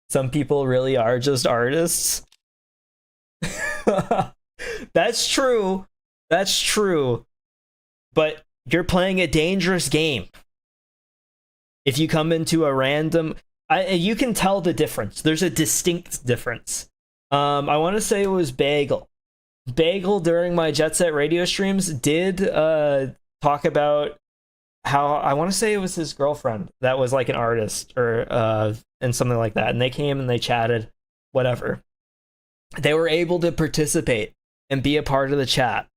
Some people really are just artists. That's true. That's true. But you're playing a dangerous game. If you come into a random... you can tell the difference. There's a distinct difference. I want to say it was Bagel. Bagel, during my Jet Set radio streams, did talk about how... I want to say it was his girlfriend that was like an artist or and something like that. And they came and they chatted, whatever. They were able to participate and be a part of the chat.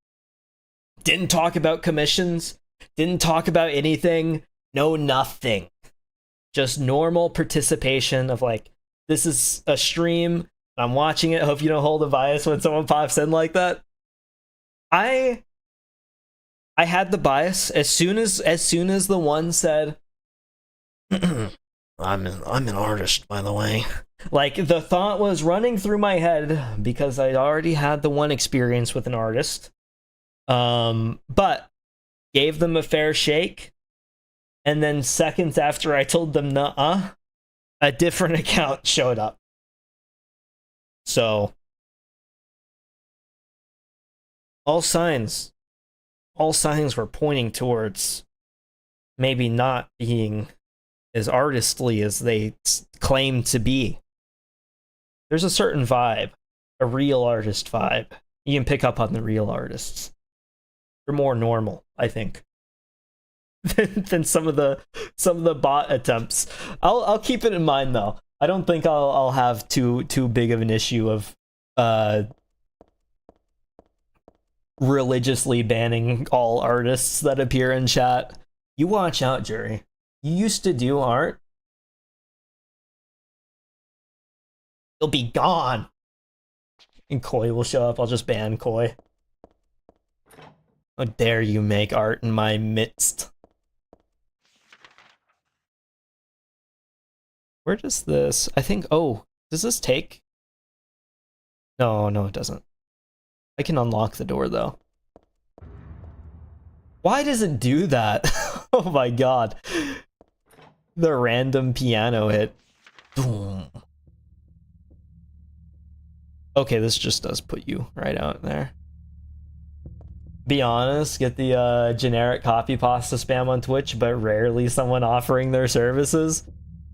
Didn't talk about commissions. Didn't talk about anything. No, nothing. Just normal participation of like, this is a stream. I'm watching it. Hope you don't hold a bias when someone pops in like that. I had the bias as soon as the one said, I'm an artist, by the way. Like, the thought was running through my head because I already had the one experience with an artist. But gave them a fair shake, and then seconds after I told them nuh-uh, a different account showed up. So all signs were pointing towards maybe not being as artistly as they claim to be. There's a certain vibe, a real artist vibe, You can pick up on the real artists. They're more normal, I think, than some of the bot attempts. I'll keep it in mind though. I don't think I'll have too big of an issue of religiously banning all artists that appear in chat. You watch out, Jerry. You used to do art. You'll be gone. And Koi will show up. I'll just ban Koi. How dare you make art in my midst? Where does this... I think... Oh, does this take... No, it doesn't. I can unlock the door, though. Why does it do that? Oh my god. The random piano hit. Boom. Okay, this just does put you right out there. Be honest, get the generic copy pasta spam on Twitch, but rarely someone offering their services.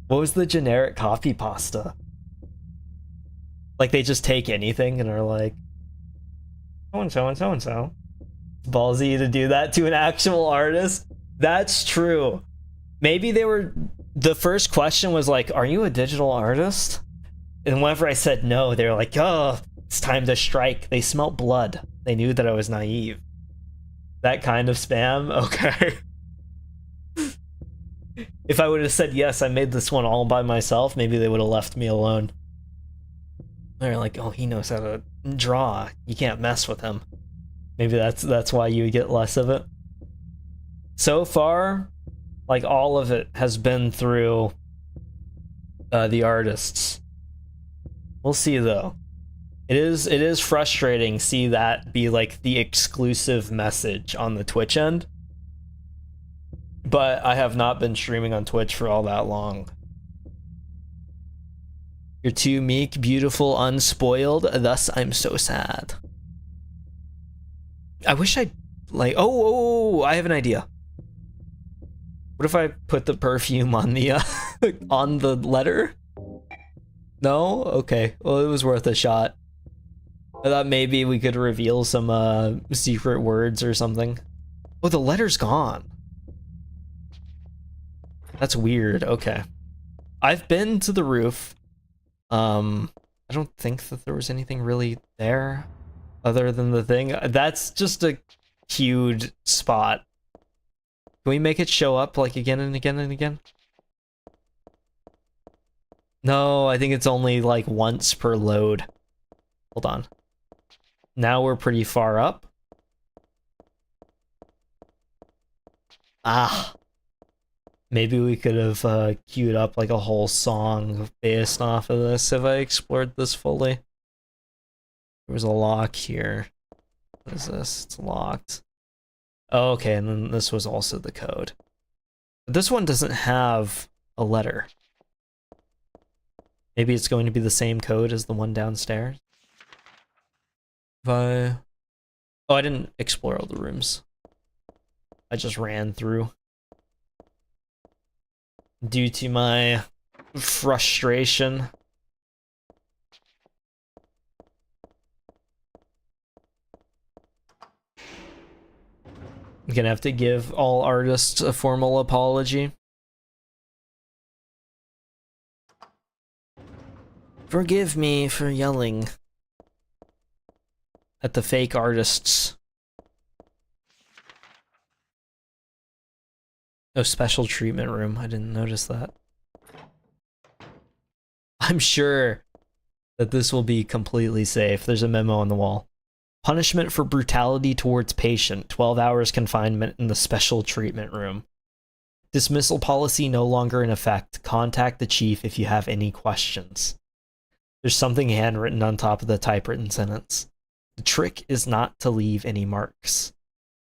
What was the generic copy pasta? Like they just take anything and are like, so-and-so and so-and-so. Ballsy to do that to an actual artist. That's true. Maybe they were... The first question was like, are you a digital artist? And whenever I said no, they were like, oh, it's time to strike. They smelt blood. They knew that I was naive. That kind of spam? Okay. If I would have said, yes, I made this one all by myself, maybe they would have left me alone. They're like, oh, he knows how to draw. You can't mess with him. Maybe that's why you get less of it. So far, like all of it has been through the artists. We'll see though. It is frustrating see that be like the exclusive message on the Twitch end. But I have not been streaming on Twitch for all that long. You're too meek, beautiful, unspoiled, thus I'm so sad. I wish I'd like oh, I have an idea. What if I put the perfume on the on the letter? No? Okay. Well, it was worth a shot. I thought maybe we could reveal some secret words or something. Oh, the letter's gone. That's weird. Okay. I've been to the roof. I don't think that there was anything really there other than the thing. That's just a huge spot. Can we make it show up like again and again and again? No, I think it's only like once per load. Hold on. Now we're pretty far up. Ah. Maybe we could have queued up like a whole song based off of this if I explored this fully. There was a lock here. What is this? It's locked. Oh, okay, and then this was also the code. But this one doesn't have a letter. Maybe it's going to be the same code as the one downstairs. Oh, I didn't explore all the rooms. I just ran through. Due to my frustration. I'm gonna have to give all artists a formal apology. Forgive me for yelling at the fake artists. Oh, special treatment room. I didn't notice that. I'm sure that this will be completely safe. There's a memo on the wall. Punishment for brutality towards patient. 12 hours confinement in the special treatment room. Dismissal policy no longer in effect. Contact the chief if you have any questions. There's something handwritten on top of the typewritten sentence. The trick is not to leave any marks.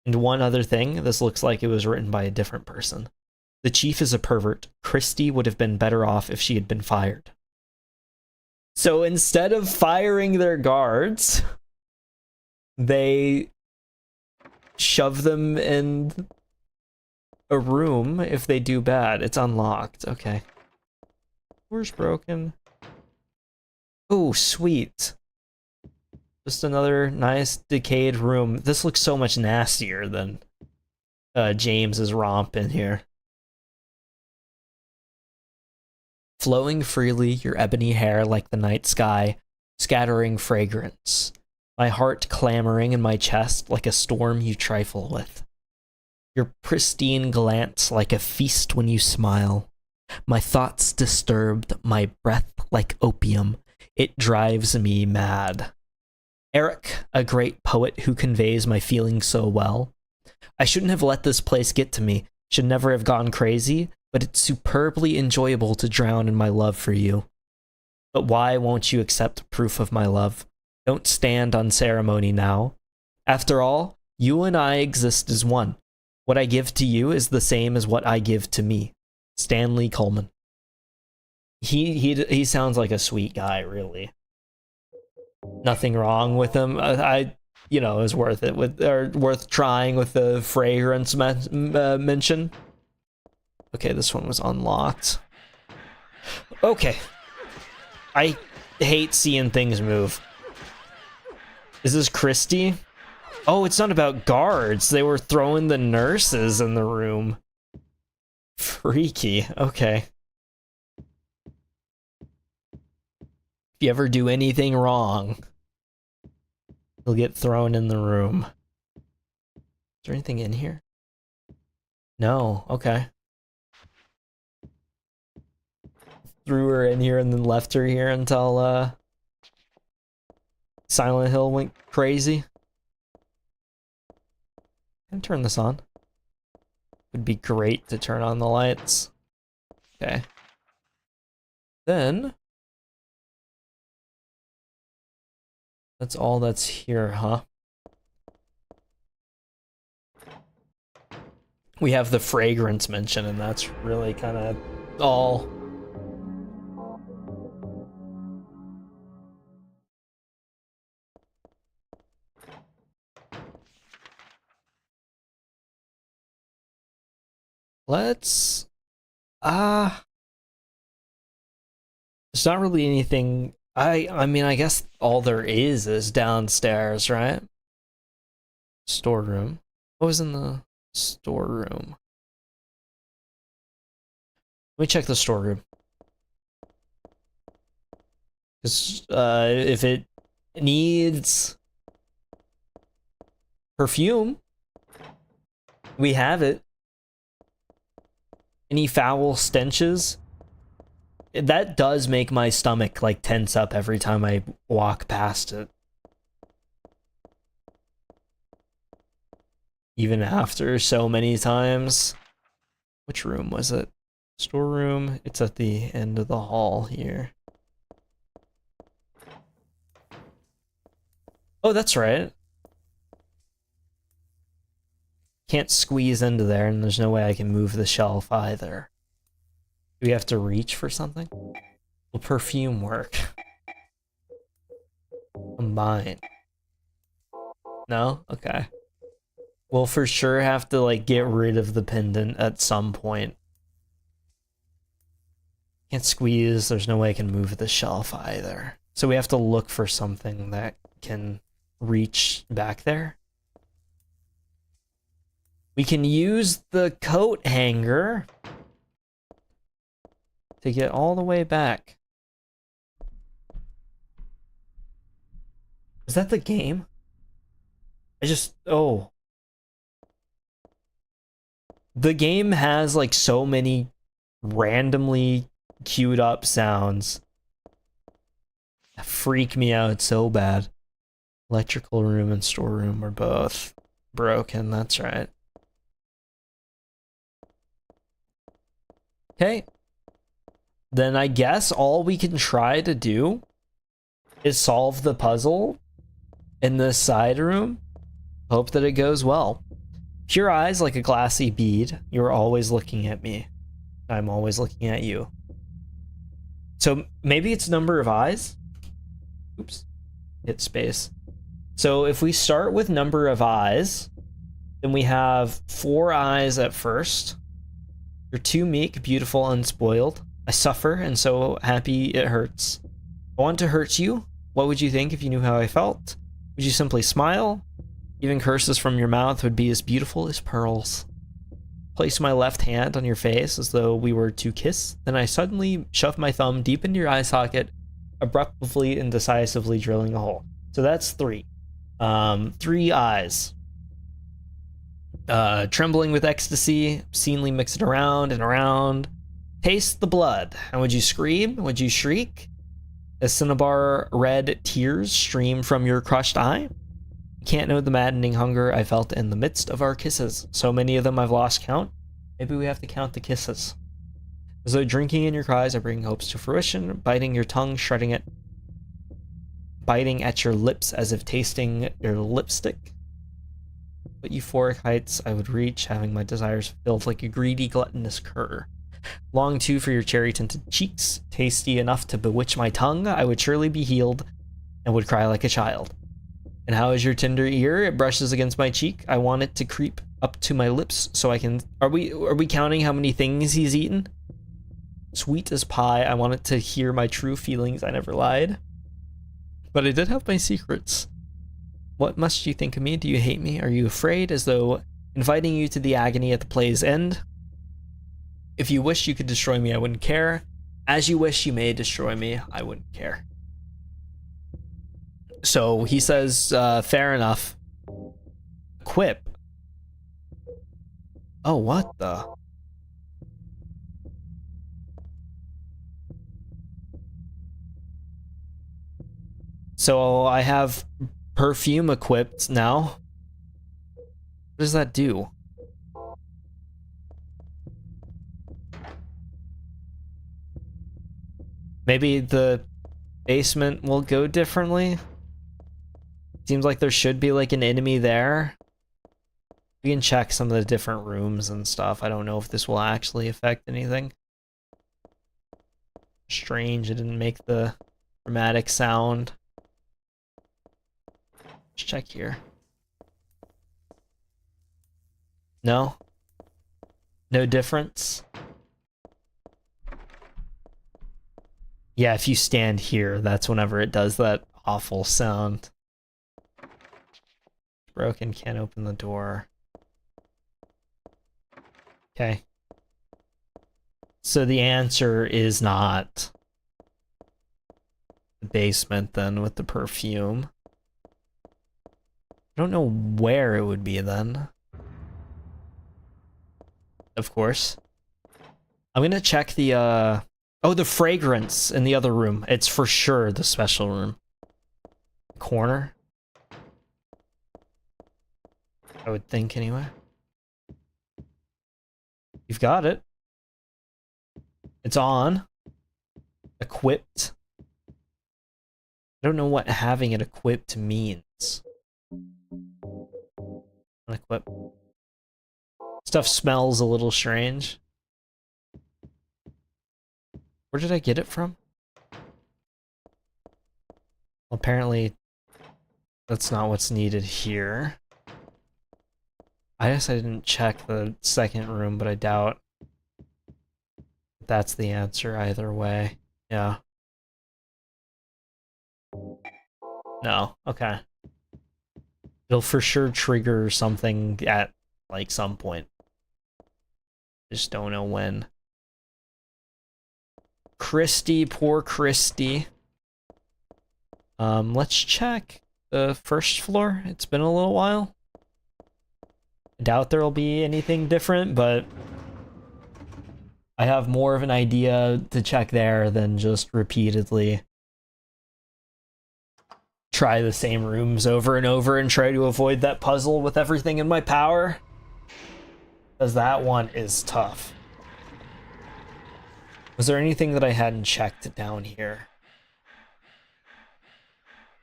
And one other thing, this looks like it was written by a different person. The chief is a pervert. Christy would have been better off if she had been fired. So instead of firing their guards, they shove them in a room if they do bad. It's unlocked. Okay. Door's broken. Oh, sweet. Just another nice decayed room. This looks so much nastier than James's romp in here. Flowing freely, your ebony hair like the night sky, scattering fragrance. My heart clamoring in my chest like a storm you trifle with. Your pristine glance like a feast when you smile. My thoughts disturbed, my breath like opium. It drives me mad. Eric, a great poet who conveys my feelings so well. I shouldn't have let this place get to me, should never have gone crazy, but it's superbly enjoyable to drown in my love for you. But why won't you accept proof of my love? Don't stand on ceremony now. After all, you and I exist as one. What I give to you is the same as what I give to me. Stanley Coleman. He sounds like a sweet guy, really. Nothing wrong with him. You know, is worth it worth trying with the fragrance mention. Okay, this one was unlocked. Okay. I hate seeing things move. Is this Christy? Oh, it's not about guards. They were throwing the nurses in the room. Freaky. Okay. If you ever do anything wrong, you'll get thrown in the room. Is there anything in here? No. Okay. Threw her in here and then left her here until Silent Hill went crazy. Can I turn this on? Would be great to turn on the lights. Okay. Then that's all that's here, huh? We have the fragrance mention, and that's really kind of all. Let's there's not really anything. I mean, I guess all there is downstairs, right? Storeroom. What was in the storeroom? Let me check the storeroom. Because if it needs perfume, we have it. Any foul stenches? That does make my stomach like tense up every time I walk past it. Even after so many times. Which room was it? Storeroom. It's at the end of the hall here. Oh, that's right. Can't squeeze into there, and there's no way I can move the shelf either. Do we have to reach for something? Will perfume work? Combine. No? Okay. We'll for sure have to, like, get rid of the pendant at some point. Can't squeeze, there's no way I can move the shelf either. So we have to look for something that can reach back there. We can use the coat hanger to get all the way back. Is that the game? Oh. The game has like so many randomly queued up sounds. That freak me out so bad. Electrical room and storeroom are both broken, that's right. Okay. Then I guess all we can try to do is solve the puzzle in this side room. Hope that it goes well. Pure eyes like a glassy bead. You're always looking at me. I'm always looking at you. So maybe it's number of eyes? Oops. Hit space. So if we start with number of eyes, then we have 4 eyes at first. You're too meek, beautiful, unspoiled. I suffer, and so happy it hurts. I want to hurt you. What would you think if you knew how I felt? Would you simply smile? Even curses from your mouth would be as beautiful as pearls. Place my left hand on your face as though we were to kiss. Then I suddenly shove my thumb deep into your eye socket, abruptly and decisively drilling a hole. So that's 3. 3 eyes. Trembling with ecstasy, obscenely mix it around and around. Taste the blood. And would you scream? Would you shriek? As cinnabar red tears stream from your crushed eye? You can't know the maddening hunger I felt in the midst of our kisses. So many of them I've lost count. Maybe we have to count the kisses. As though drinking in your cries, I bring hopes to fruition, biting your tongue, shredding it, biting at your lips as if tasting your lipstick. What euphoric heights I would reach, having my desires filled like a greedy, gluttonous cur. Long too for your cherry-tinted cheeks, tasty enough to bewitch my tongue, I would surely be healed and would cry like a child. And how is your tender ear? It brushes against my cheek. I want it to creep up to my lips so I can... Are we counting how many things he's eaten? Sweet as pie, I want it to hear my true feelings. I never lied. But I did have my secrets. What must you think of me? Do you hate me? Are you afraid? As though inviting you to the agony at the play's end? If you wish you could destroy me, I wouldn't care. As you wish you may destroy me, I wouldn't care. So he says, fair enough. Quip. Oh, what the? So I have perfume equipped now. What does that do? Maybe the basement will go differently? Seems like there should be like an enemy there. We can check some of the different rooms and stuff. I don't know if this will actually affect anything. Strange, it didn't make the dramatic sound. Let's check here. No? No difference? Yeah, if you stand here, that's whenever it does that awful sound. Broken, can't open the door. Okay. So the answer is not the basement then with the perfume. I don't know where it would be then. Of course. I'm gonna check the, oh, the fragrance in the other room. It's for sure the special room. Corner? I would think, anyway. You've got it. It's on. Equipped. I don't know what having it equipped means. Unequip. Stuff smells a little strange. Where did I get it from? Well, apparently that's not what's needed here. I guess I didn't check the second room, but I doubt that's the answer either way. Yeah. No, okay. It'll for sure trigger something at, like, some point. Just don't know when. Christy, poor Christy. Let's check the first floor. It's been a little while. I doubt there'll be anything different, but I have more of an idea to check there than just repeatedly try the same rooms over and over and try to avoid that puzzle with everything in my power. Because that one is tough. Was there anything that I hadn't checked down here?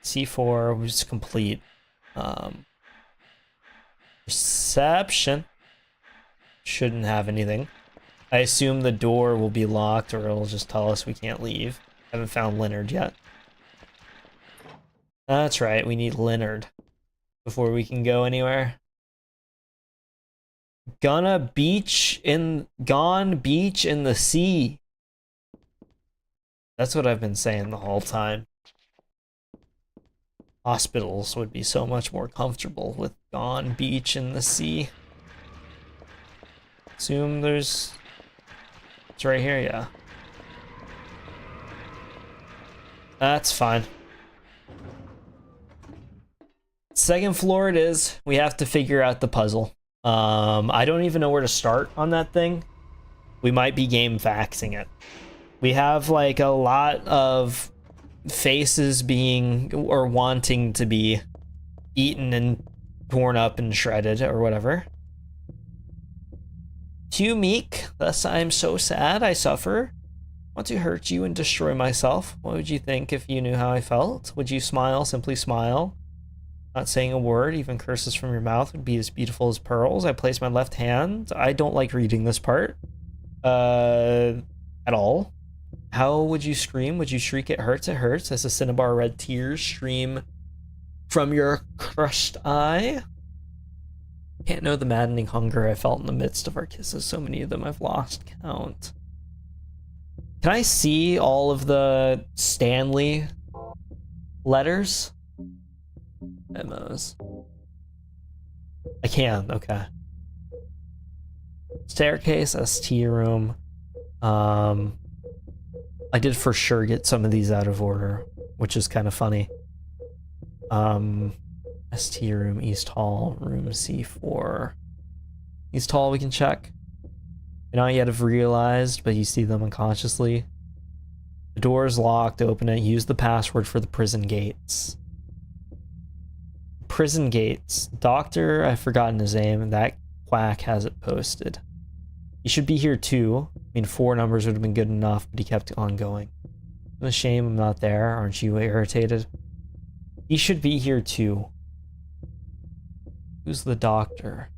C4 was complete. Reception. Shouldn't have anything. I assume the door will be locked or it'll just tell us we can't leave. Haven't found Leonard yet. That's right, we need Leonard before we can go anywhere. Gone beach in the sea. That's what I've been saying the whole time. Hospitals would be so much more comfortable with gone beach and the sea. Assume there's... It's right here, yeah. That's fine. Second floor it is. We have to figure out the puzzle. I don't even know where to start on that thing. We might be game faxing it. We have like a lot of faces being or wanting to be eaten and torn up and shredded or whatever. Too meek, thus I am so sad I suffer. Want to hurt you and destroy myself. What would you think if you knew how I felt? Would you smile, simply smile? Not saying a word, even curses from your mouth would be as beautiful as pearls. I place my left hand. I don't like reading this part. At all. How would you scream? Would you shriek, it hurts, as a cinnabar red tears stream from your crushed eye? Can't know the maddening hunger I felt in the midst of our kisses. So many of them I've lost count. Can I see all of the Stanley letters? Memos. I can, okay. Staircase, ST room. I did for sure get some of these out of order, which is kind of funny. ST room, East Hall, room C4. East Hall we can check. May not yet have realized, but you see them unconsciously. The door is locked, open it, use the password for the prison gates. Prison gates. Doctor, I've forgotten his name, and that quack has it posted. He should be here too. I mean, 4 numbers would have been good enough, but he kept on going. I'm a shame I'm not there. Aren't you irritated? He should be here too. Who's the doctor?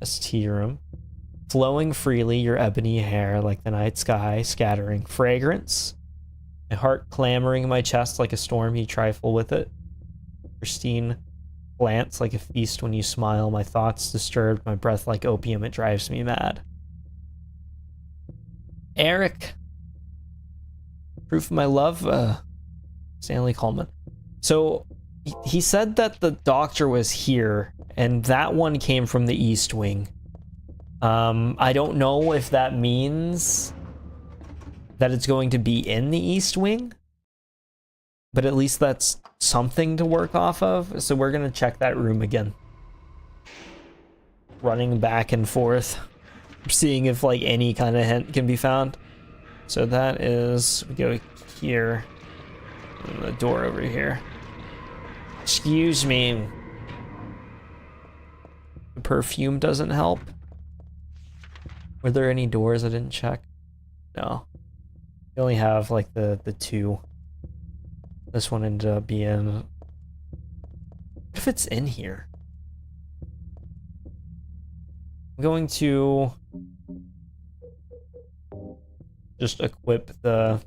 ST room. Flowing freely, your ebony hair like the night sky, scattering fragrance. My heart clamoring in my chest like a storm, you trifle with it. Pristine glance like a feast when you smile, my thoughts disturbed, my breath like opium, it drives me mad. Eric. Proof of my love, Stanley Coleman. So, he said that the doctor was here, and that one came from the East Wing. I don't know if that means that it's going to be in the East Wing, but at least that's something to work off of. So we're gonna check that room again. Running back and forth, seeing if like any kind of hint can be found. So that is, we go here, and the door over here. Excuse me. The perfume doesn't help. Were there any doors I didn't check? No. We only have like the 2. This one ended up being... What if it's in here? I'm going to just equip the...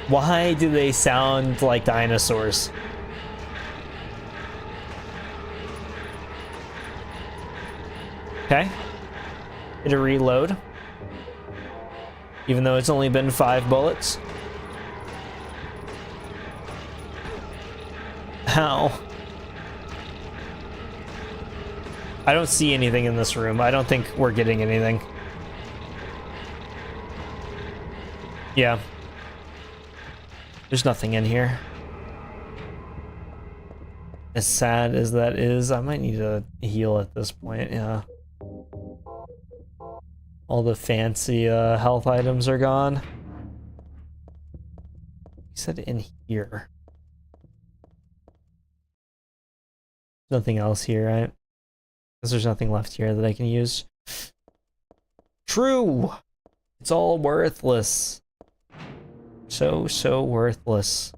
Why do they sound like dinosaurs? Okay. Did it reload? Even though it's only been 5 bullets. How? I don't see anything in this room. I don't think we're getting anything. Yeah. There's nothing in here. As sad as that is, I might need to heal at this point, yeah. All the fancy health items are gone. He said in here. Nothing else here, right? Because there's nothing left here that I can use. True! It's all worthless. So worthless.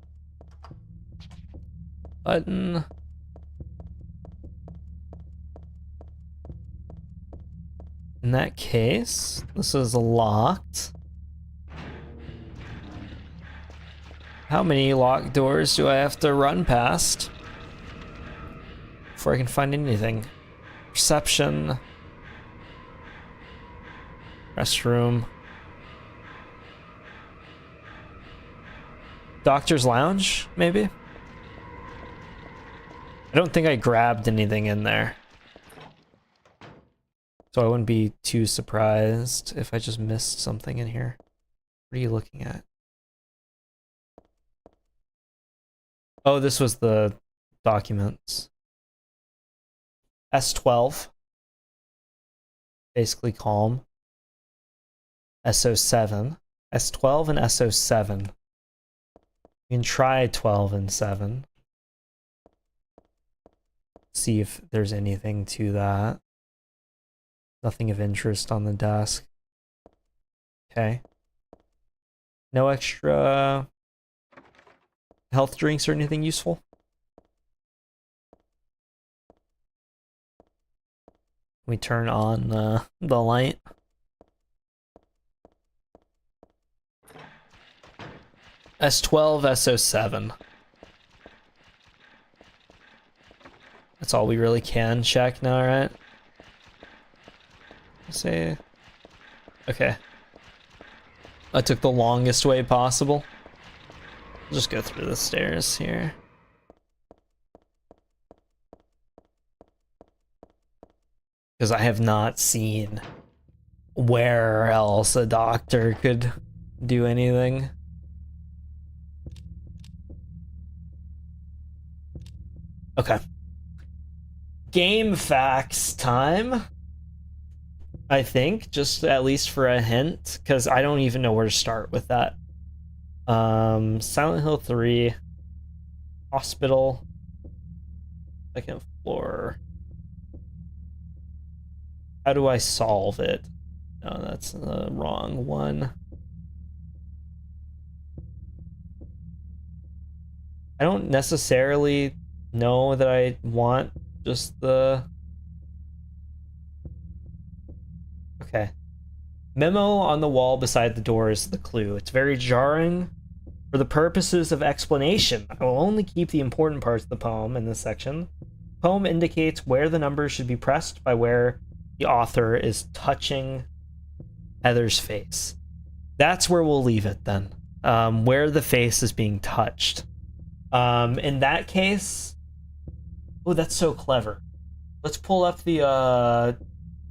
Button. In that case, this is locked. How many locked doors do I have to run past before I can find anything? Reception. Restroom. Doctor's Lounge, maybe? I don't think I grabbed anything in there. So I wouldn't be too surprised if I just missed something in here. What are you looking at? Oh, this was the documents. S12. Basically calm. SO7. S12 and SO7. You can try 12 and 7. See if there's anything to that. Nothing of interest on the desk. Okay. No extra health drinks or anything useful? We turn on the light. S12, SO7. That's all we really can check now, right? Say, okay. I took the longest way possible. I'll just go through the stairs here. Because I have not seen where else a doctor could do anything. Okay. Game facts time. I think, just at least for a hint, because I don't even know where to start with that. Silent Hill 3, hospital, second floor. How do I solve it? No, that's the wrong one. I don't necessarily know that I want just the... Okay. Memo on the wall beside the door is the clue. It's very jarring. For the purposes of explanation, I will only keep the important parts of the poem in this section. The poem indicates where the numbers should be pressed by where the author is touching Heather's face. That's where we'll leave it then. Where the face is being touched. In that case... Oh, that's so clever. Let's pull up the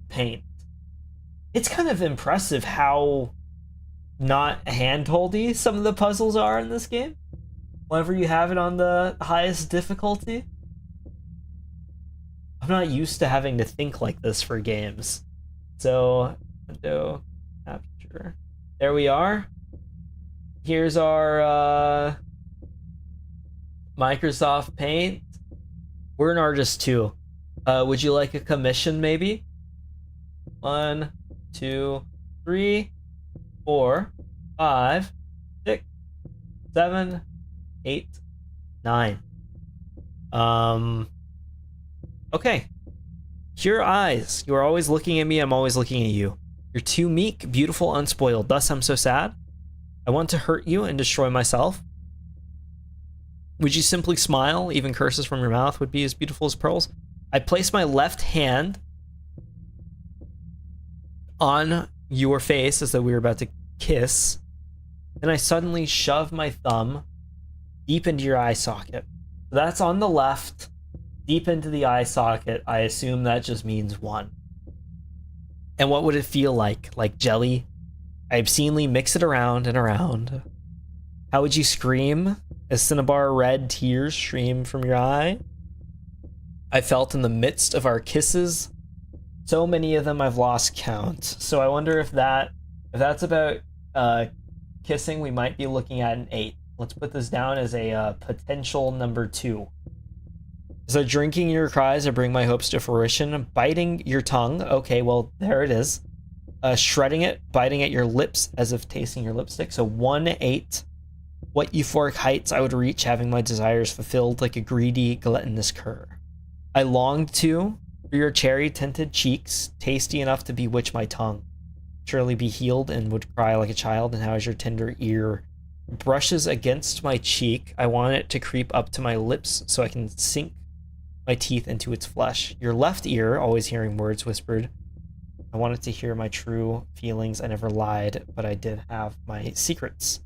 paint. It's kind of impressive how not hand-holdy some of the puzzles are in this game. Whenever you have it on the highest difficulty. I'm not used to having to think like this for games. So, window capture. There we are. Here's our Microsoft Paint. We're an artist too. Would you like a commission maybe? 1, 2, 3, 4, 5, 6, 7, 8, 9. Okay. Your eyes. You are always looking at me, I'm always looking at you. You're too meek, beautiful, unspoiled. Thus I'm so sad. I want to hurt you and destroy myself. Would you simply smile? Even curses from your mouth would be as beautiful as pearls. I place my left hand on your face as though we were about to kiss. Then I suddenly shove my thumb deep into your eye socket. That's on the left, deep into the eye socket. I assume that just means 1. And what would it feel like? Like jelly? I obscenely mix it around and around. How would you scream as cinnabar red tears stream from your eye? I felt in the midst of our kisses. So many of them I've lost count. So I wonder if that's about kissing, we might be looking at an 8. Let's put this down as a potential number 2. So drinking your cries, I bring my hopes to fruition. Biting your tongue. Okay, well, there it is. Shredding it, biting at your lips as if tasting your lipstick. So 1, 8. What euphoric heights I would reach, having my desires fulfilled like a greedy, gluttonous cur. I longed to, for your cherry-tinted cheeks, tasty enough to bewitch my tongue. Surely be healed and would cry like a child, and how is your tender ear brushes against my cheek. I want it to creep up to my lips so I can sink my teeth into its flesh. Your left ear, always hearing words whispered. I wanted to hear my true feelings. I never lied, but I did have my secrets.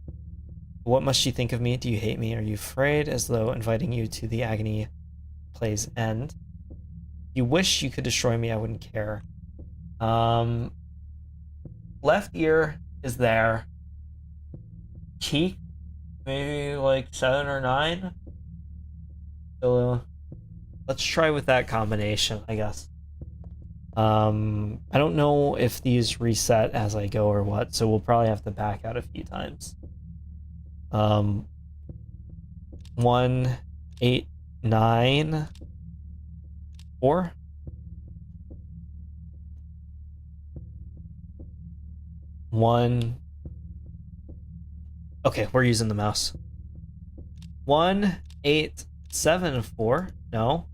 What must she think of me? Do you hate me? Are you afraid? As though inviting you to the agony play's end. You wish you could destroy me, I wouldn't care. Left ear is there. Cheek, maybe like 7 or 9. So let's try with that combination, I guess. I don't know if these reset as I go or what, so we'll probably have to back out a few times. 1, 8, 9, 4. Okay, we're using the mouse. 1, 8, 7, 4. No.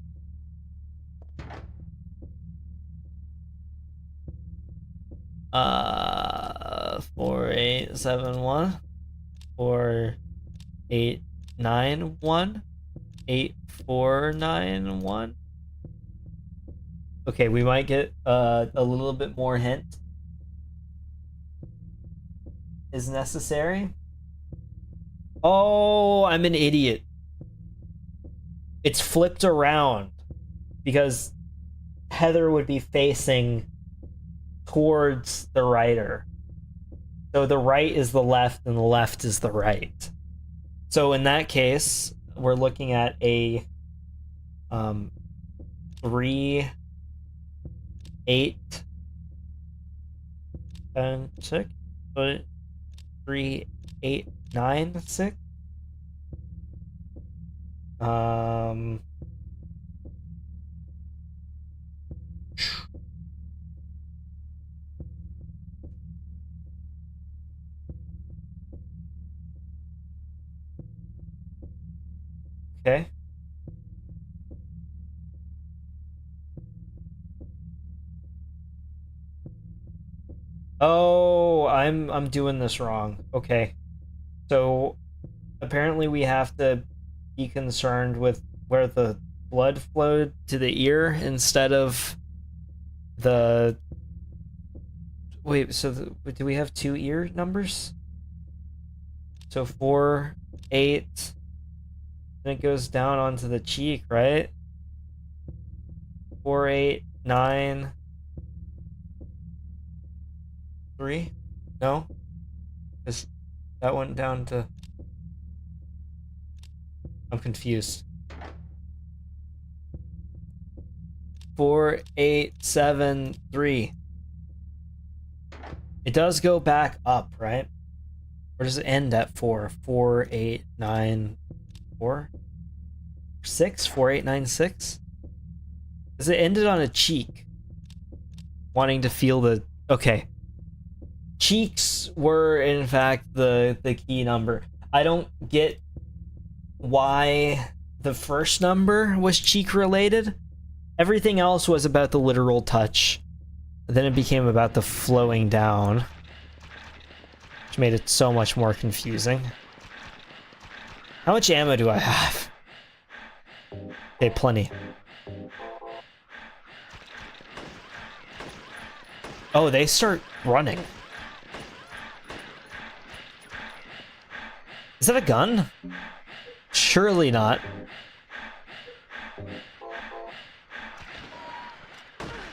4, 8, 7, 1. 4, 8, 9, 1. 8, 4, 9, 1. Okay, we might get a little bit more hint is necessary. Oh, I'm an idiot. It's flipped around because Heather would be facing towards the writer. So the right is the left and the left is the right. So in that case, we're looking at a 3, 8, 10, 6, 3, 8, 9, 6. Okay. Oh, I'm doing this wrong. Okay. So apparently we have to be concerned with where the blood flowed to the ear instead of the... Wait, so do we have 2 ear numbers? So 4, 8, and it goes down onto the cheek, right? 4, 8, 9, 3? No? Because that went down to... I'm confused. 4, 8, 7, 3. It does go back up, right? Or does it end at 4? 4, 8, 9, 4? 6? 4, 8, 9, 6? Because it ended on a cheek. Wanting to feel the... Okay. Cheeks were, in fact, the key number. I don't get why the first number was cheek-related. Everything else was about the literal touch. Then it became about the flowing down, which made it so much more confusing. How much ammo do I have? Okay, plenty. Oh, they start running. Is that a gun? Surely not.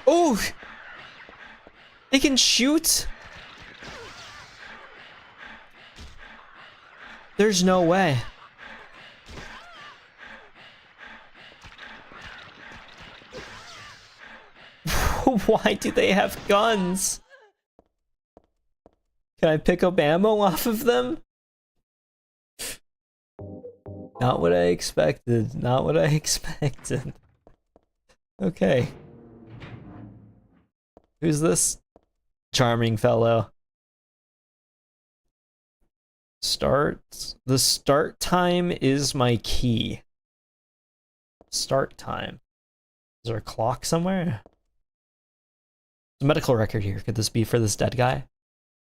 Oh! They can shoot? There's no way. Why do they have guns? Can I pick up ammo off of them? Not what I expected. Not what I expected. Okay. Who's this charming fellow? Start. The start time is my key. Start time. Is there a clock somewhere? There's a medical record here. Could this be for this dead guy?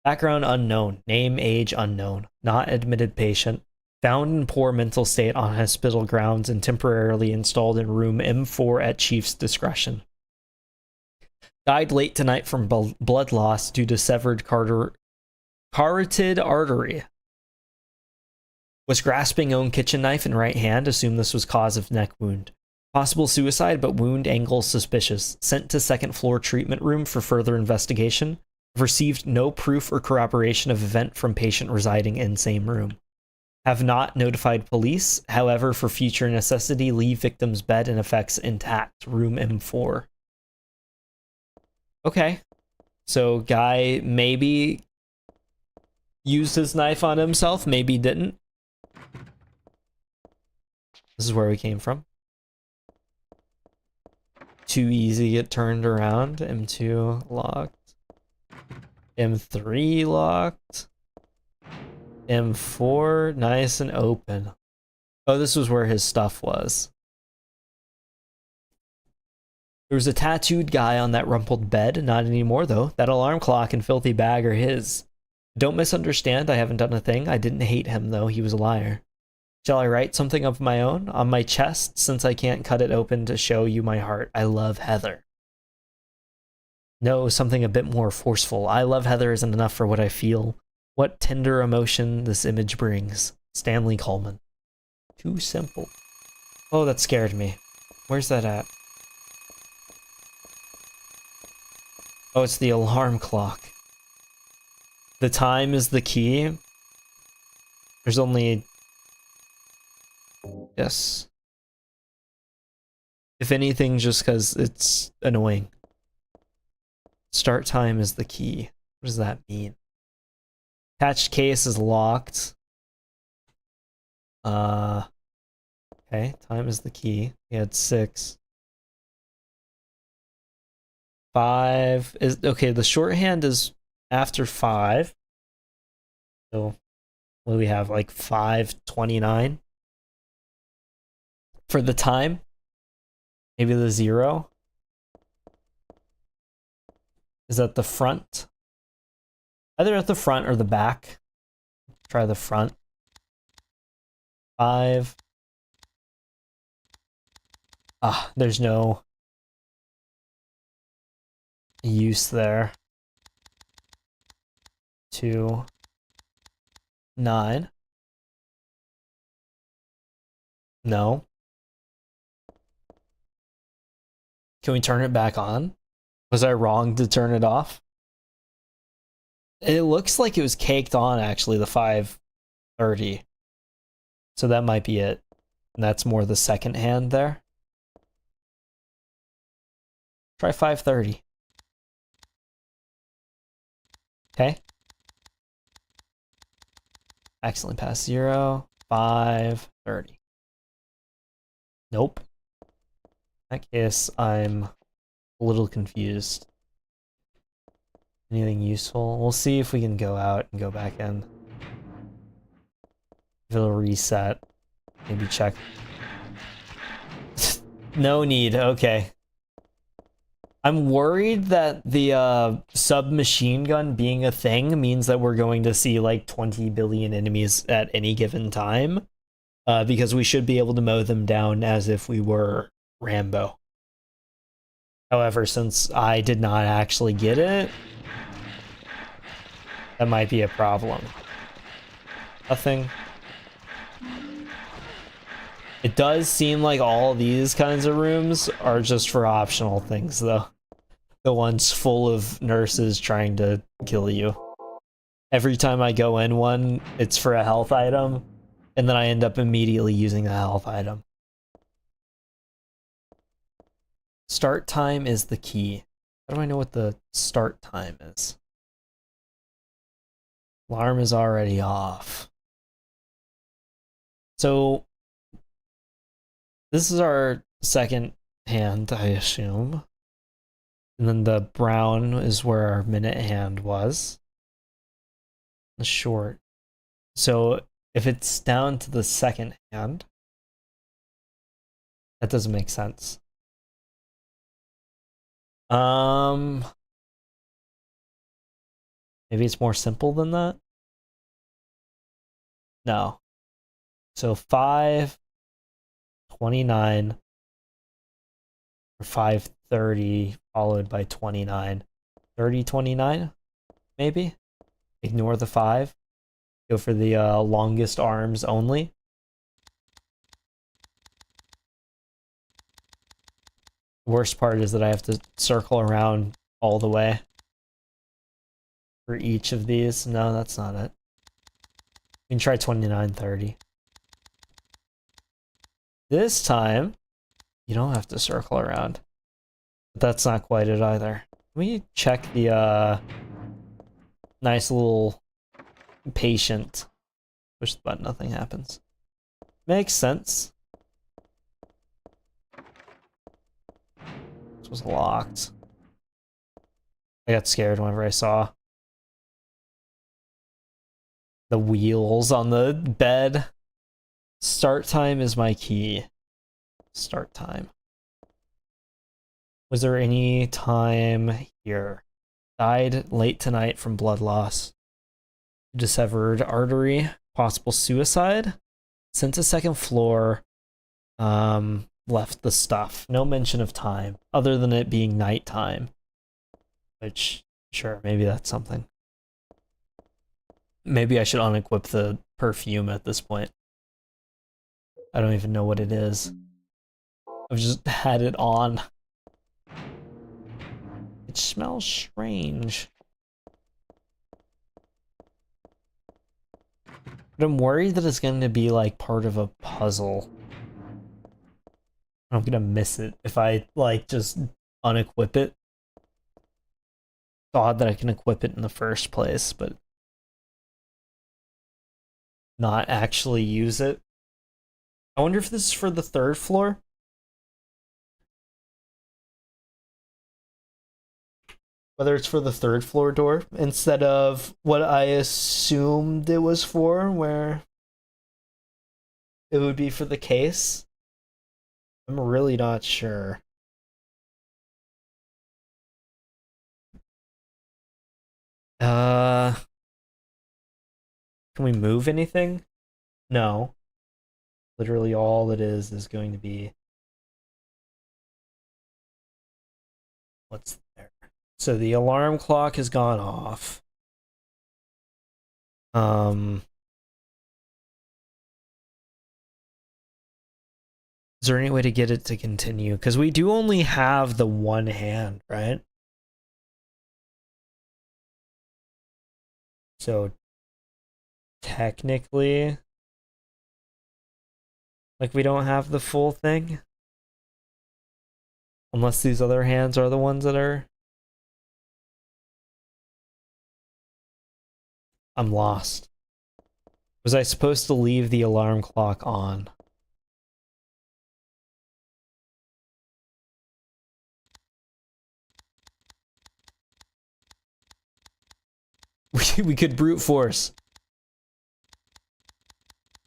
Background unknown. Name, age unknown. Not admitted patient. Found in poor mental state on hospital grounds and temporarily installed in room M4 at chief's discretion. Died late tonight from blood loss due to severed carotid artery. Was grasping own kitchen knife in right hand. Assume this was cause of neck wound. Possible suicide, but wound angle suspicious. Sent to second floor treatment room for further investigation. Received no proof or corroboration of event from patient residing in same room. Have not notified police. However, for future necessity, leave victim's bed and effects intact. Room M4. Okay. So guy maybe used his knife on himself, maybe didn't. This is where we came from. Too easy, get turned around. M2 locked. M3 locked. M4 nice and open. Oh, this was where his stuff was. There was a tattooed guy on that rumpled bed. Not anymore, though. That alarm clock and filthy bag are his. Don't misunderstand, I haven't done a thing. I didn't hate him, though. He was a liar. Shall I write something of my own? On my chest, since I can't cut it open to show you my heart. I love Heather. No, something a bit more forceful. I love Heather isn't enough for what I feel. What tender emotion this image brings. Stanley Coleman. Too simple. Oh, that scared me. Where's that at? Oh, it's the alarm clock. The time is the key. There's only... Yes. If anything, just because it's annoying. Start time is the key. What does that mean? Attached case is locked. Okay, time is the key. We had 6. 5 is okay. The shorthand is after 5. So what do we have? Like 5:29 for the time. Maybe the 0 is at the front. Either at the front or the back. Try the front. 5. Ah, there's no use there. 2, 9. No. Can we turn it back on? Was I wrong to turn it off? It looks like it was caked on, actually, the 5:30. So that might be it. And that's more the second hand there. Try 5:30. Okay. Accidentally past 0. 5:30. Nope. In that case, I'm a little confused. Anything useful? We'll see if we can go out and go back in. If it'll reset. Maybe check. No need, okay. I'm worried that the submachine gun being a thing means that we're going to see like 20 billion enemies at any given time. Because we should be able to mow them down as if we were Rambo. However, since I did not actually get it, that might be a problem. Nothing. It does seem like all these kinds of rooms are just for optional things, though. The ones full of nurses trying to kill you. Every time I go in one, it's for a health item, and then I end up immediately using the health item. Start time is the key. How do I know what the start time is? Alarm is already off. So this is our second hand, I assume. And then the brown is where our minute hand was. The short. So if it's down to the second hand, that doesn't make sense. Maybe it's more simple than that? No. So 5:29 or 5:30 followed by 29. 30:29, maybe? Ignore the 5. Go for the longest arms only. Worst part is that I have to circle around all the way for each of these. No, that's not it. We can try 2930. This time, you don't have to circle around. But that's not quite it either. Let me check the nice little patient. Push the button, nothing happens. Makes sense. This was locked. I got scared whenever I saw the wheels on the bed. Start time is my key. Start time. Was there any time here? Died late tonight from blood loss. Dissevered artery. Possible suicide. Sent to second floor. Left the stuff. No mention of time, other than it being nighttime. Which, sure, maybe that's something. Maybe I should unequip the perfume at this point. I don't even know what it is. I've just had it on. It smells strange. But I'm worried that it's going to be like part of a puzzle. I'm gonna miss it if I like just unequip it. It's odd that I can equip it in the first place, but not actually use it. I wonder if this is for the third floor. Whether it's for the third floor door instead of what I assumed it was for, where it would be for the case. I'm really not sure. Can we move anything? No. Literally all it is going to be what's there. So the alarm clock has gone off. Is there any way to get it to continue? Because we do only have the one hand, right? So technically, like, we don't have the full thing. Unless these other hands are the ones that are... I'm lost. Was I supposed to leave the alarm clock on? We could brute force.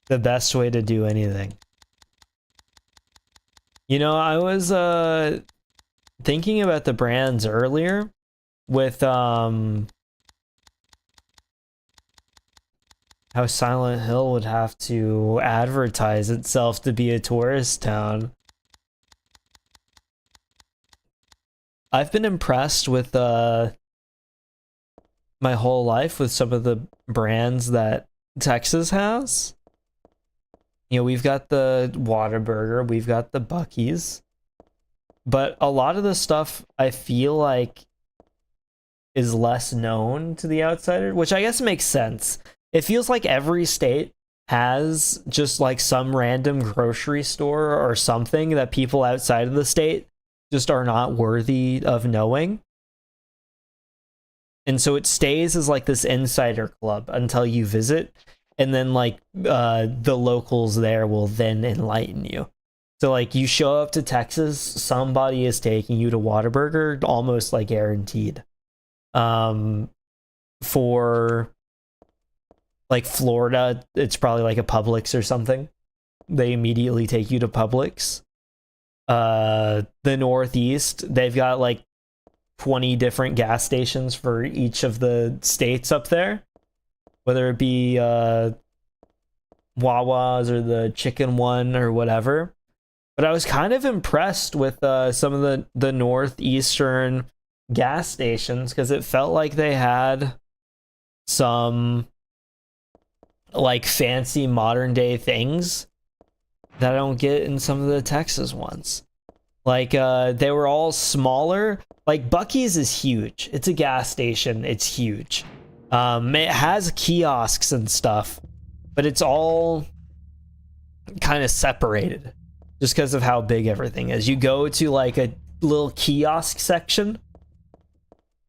The best way to do anything. You know, I was thinking about the brands earlier with how Silent Hill would have to advertise itself to be a tourist town. I've been impressed with my whole life with some of the brands that Texas has. You know, we've got the Whataburger, we've got the Buc-ee's, but a lot of the stuff I feel like is less known to the outsider, which I guess makes sense. It feels like every state has just like some random grocery store or something that people outside of the state just are not worthy of knowing. And so it stays as like this insider club until you visit, and then like the locals there will then enlighten you. So like you show up to Texas, somebody is taking you to Whataburger, almost like guaranteed. For like Florida, it's probably like a Publix or something. They immediately take you to Publix. The Northeast, they've got like 20 different gas stations for each of the states up there, whether it be Wawa's or the chicken one or whatever. But I was kind of impressed with some of the northeastern gas stations, because it felt like they had some like fancy modern day things that I don't get in some of the Texas ones. Like they were all smaller. Like Buc-ee's is huge. It's a gas station. It's huge. It has kiosks and stuff, but it's all kind of separated just because of how big everything is. You go to like a little kiosk section,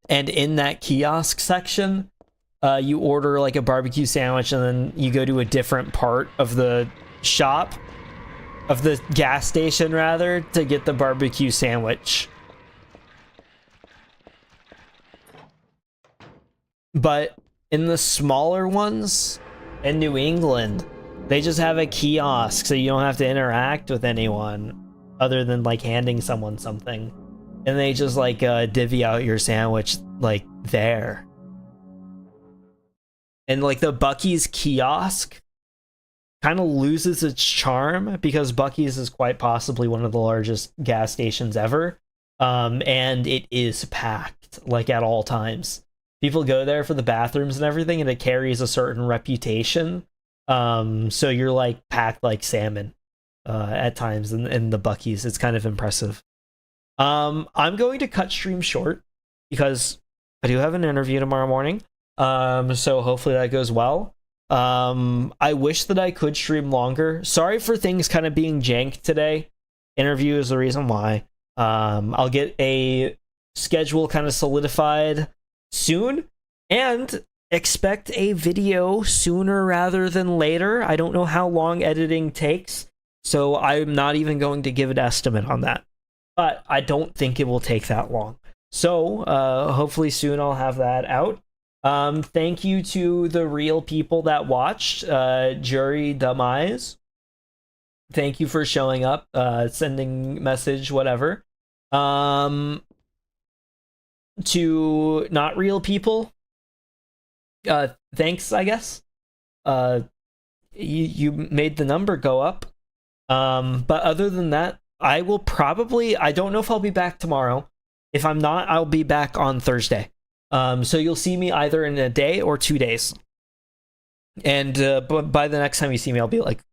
and in that kiosk section, you order like a barbecue sandwich, and then you go to a different part of the shop, of the gas station rather, to get the barbecue sandwich. But in the smaller ones in New England, they just have a kiosk, so you don't have to interact with anyone other than like handing someone something, and they just like divvy out your sandwich like there. And like the Buc-ee's kiosk kind of loses its charm because Buc-ee's is quite possibly one of the largest gas stations ever, and it is packed like at all times. People go there for the bathrooms and everything, and it carries a certain reputation. So you're like packed like salmon at times in the Buc-ee's. It's kind of impressive. I'm going to cut stream short because I do have an interview tomorrow morning. So hopefully that goes well. I wish that I could stream longer. Sorry for things kind of being jank today. Interview is the reason why. I'll get a schedule kind of solidified soon, and expect a video sooner rather than later. I don't know how long editing takes, so I'm not even going to give an estimate on that, but I don't think it will take that long. So hopefully soon I'll have that out. Thank you to the real people that watched. Jury Dumb Eyes, thank you for showing up, sending message, whatever. To not real people, thanks, I guess. You made the number go up. But other than that, I will probably, I don't know if I'll be back tomorrow. If I'm not, I'll be back on Thursday. So you'll see me either in a day or 2 days. And but by the next time you see me, I'll be like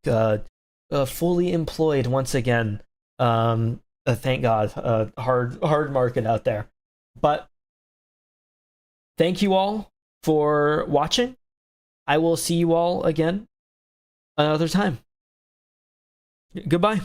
fully employed once again. Thank God. Hard market out there. But thank you all for watching. I will see you all again another time. Goodbye.